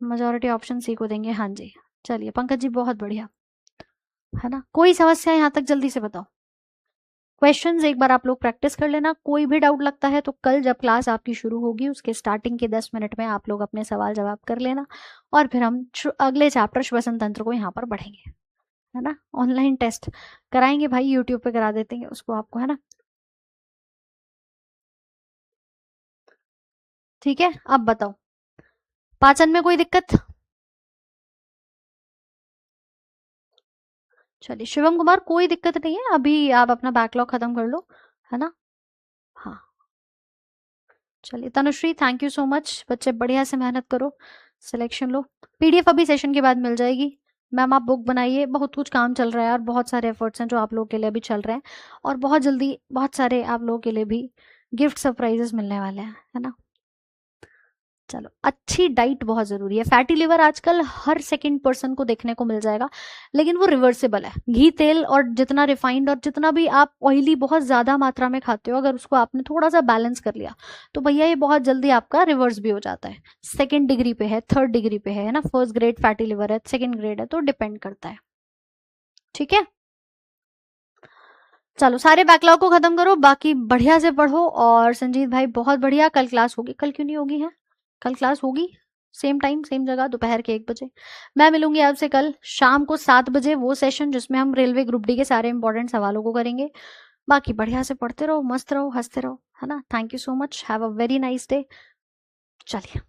Speaker 1: मेजोरिटी ऑप्शन सी को देंगे, हाँ जी। चलिए पंकज जी, बहुत बढ़िया, है ना। कोई समस्या यहाँ तक जल्दी से बताओ। क्वेश्चंस एक बार आप लोग प्रैक्टिस कर लेना, कोई भी डाउट लगता है तो कल जब क्लास आपकी शुरू होगी उसके स्टार्टिंग के 10 मिनट में आप लोग अपने सवाल जवाब कर लेना, और फिर हम अगले चैप्टर श्वसन तंत्र को यहाँ पर बढ़ेंगे, है ना। ऑनलाइन टेस्ट कराएंगे भाई, यूट्यूब पे करा देते हैं उसको आपको, है ना। ठीक है, अब बताओ पाचन में कोई दिक्कत? चलिए शिवम कुमार, कोई दिक्कत नहीं है, अभी आप अपना बैकलॉग खत्म कर लो, है ना। हाँ, चलिए Tanushree, thank you so much. बच्चे बढ़िया से मेहनत करो, सिलेक्शन लो। पीडीएफ अभी सेशन के बाद मिल जाएगी। मैम आप बुक बनाइए, बहुत कुछ काम चल रहा है और बहुत सारे एफर्ट्स हैं जो आप लोगों के लिए अभी चल रहे हैं, और बहुत जल्दी बहुत सारे आप लोगों के लिए भी गिफ्ट सरप्राइजेस मिलने वाले हैं, है ना। चलो, अच्छी डाइट बहुत जरूरी है। फैटी लिवर आजकल हर सेकंड पर्सन को देखने को मिल जाएगा, लेकिन वो रिवर्सिबल है। घी तेल और जितना रिफाइंड और जितना भी आप ऑयली बहुत ज्यादा मात्रा में खाते हो, अगर उसको आपने थोड़ा सा बैलेंस कर लिया तो भैया ये बहुत जल्दी आपका रिवर्स भी हो जाता है। सेकेंड डिग्री पे है, थर्ड डिग्री पे है ना, फर्स्ट ग्रेड फैटी लिवर है, सेकेंड ग्रेड है, तो डिपेंड करता है। ठीक है, चलो सारे बैकलॉग को खत्म करो, बाकी बढ़िया से पढ़ो। और संजीत भाई बहुत बढ़िया, कल क्लास होगी, कल क्यों नहीं होगी है, कल क्लास होगी, सेम टाइम सेम जगह, दोपहर के 1 बजे। मैं मिलूंगी आपसे कल शाम को 7 बजे, वो सेशन जिसमें हम रेलवे ग्रुप डी के सारे इंपॉर्टेंट सवालों को करेंगे। बाकी बढ़िया से पढ़ते रहो, मस्त रहो, हंसते रहो, है ना। Thank you so much, have a very nice day. चलिए।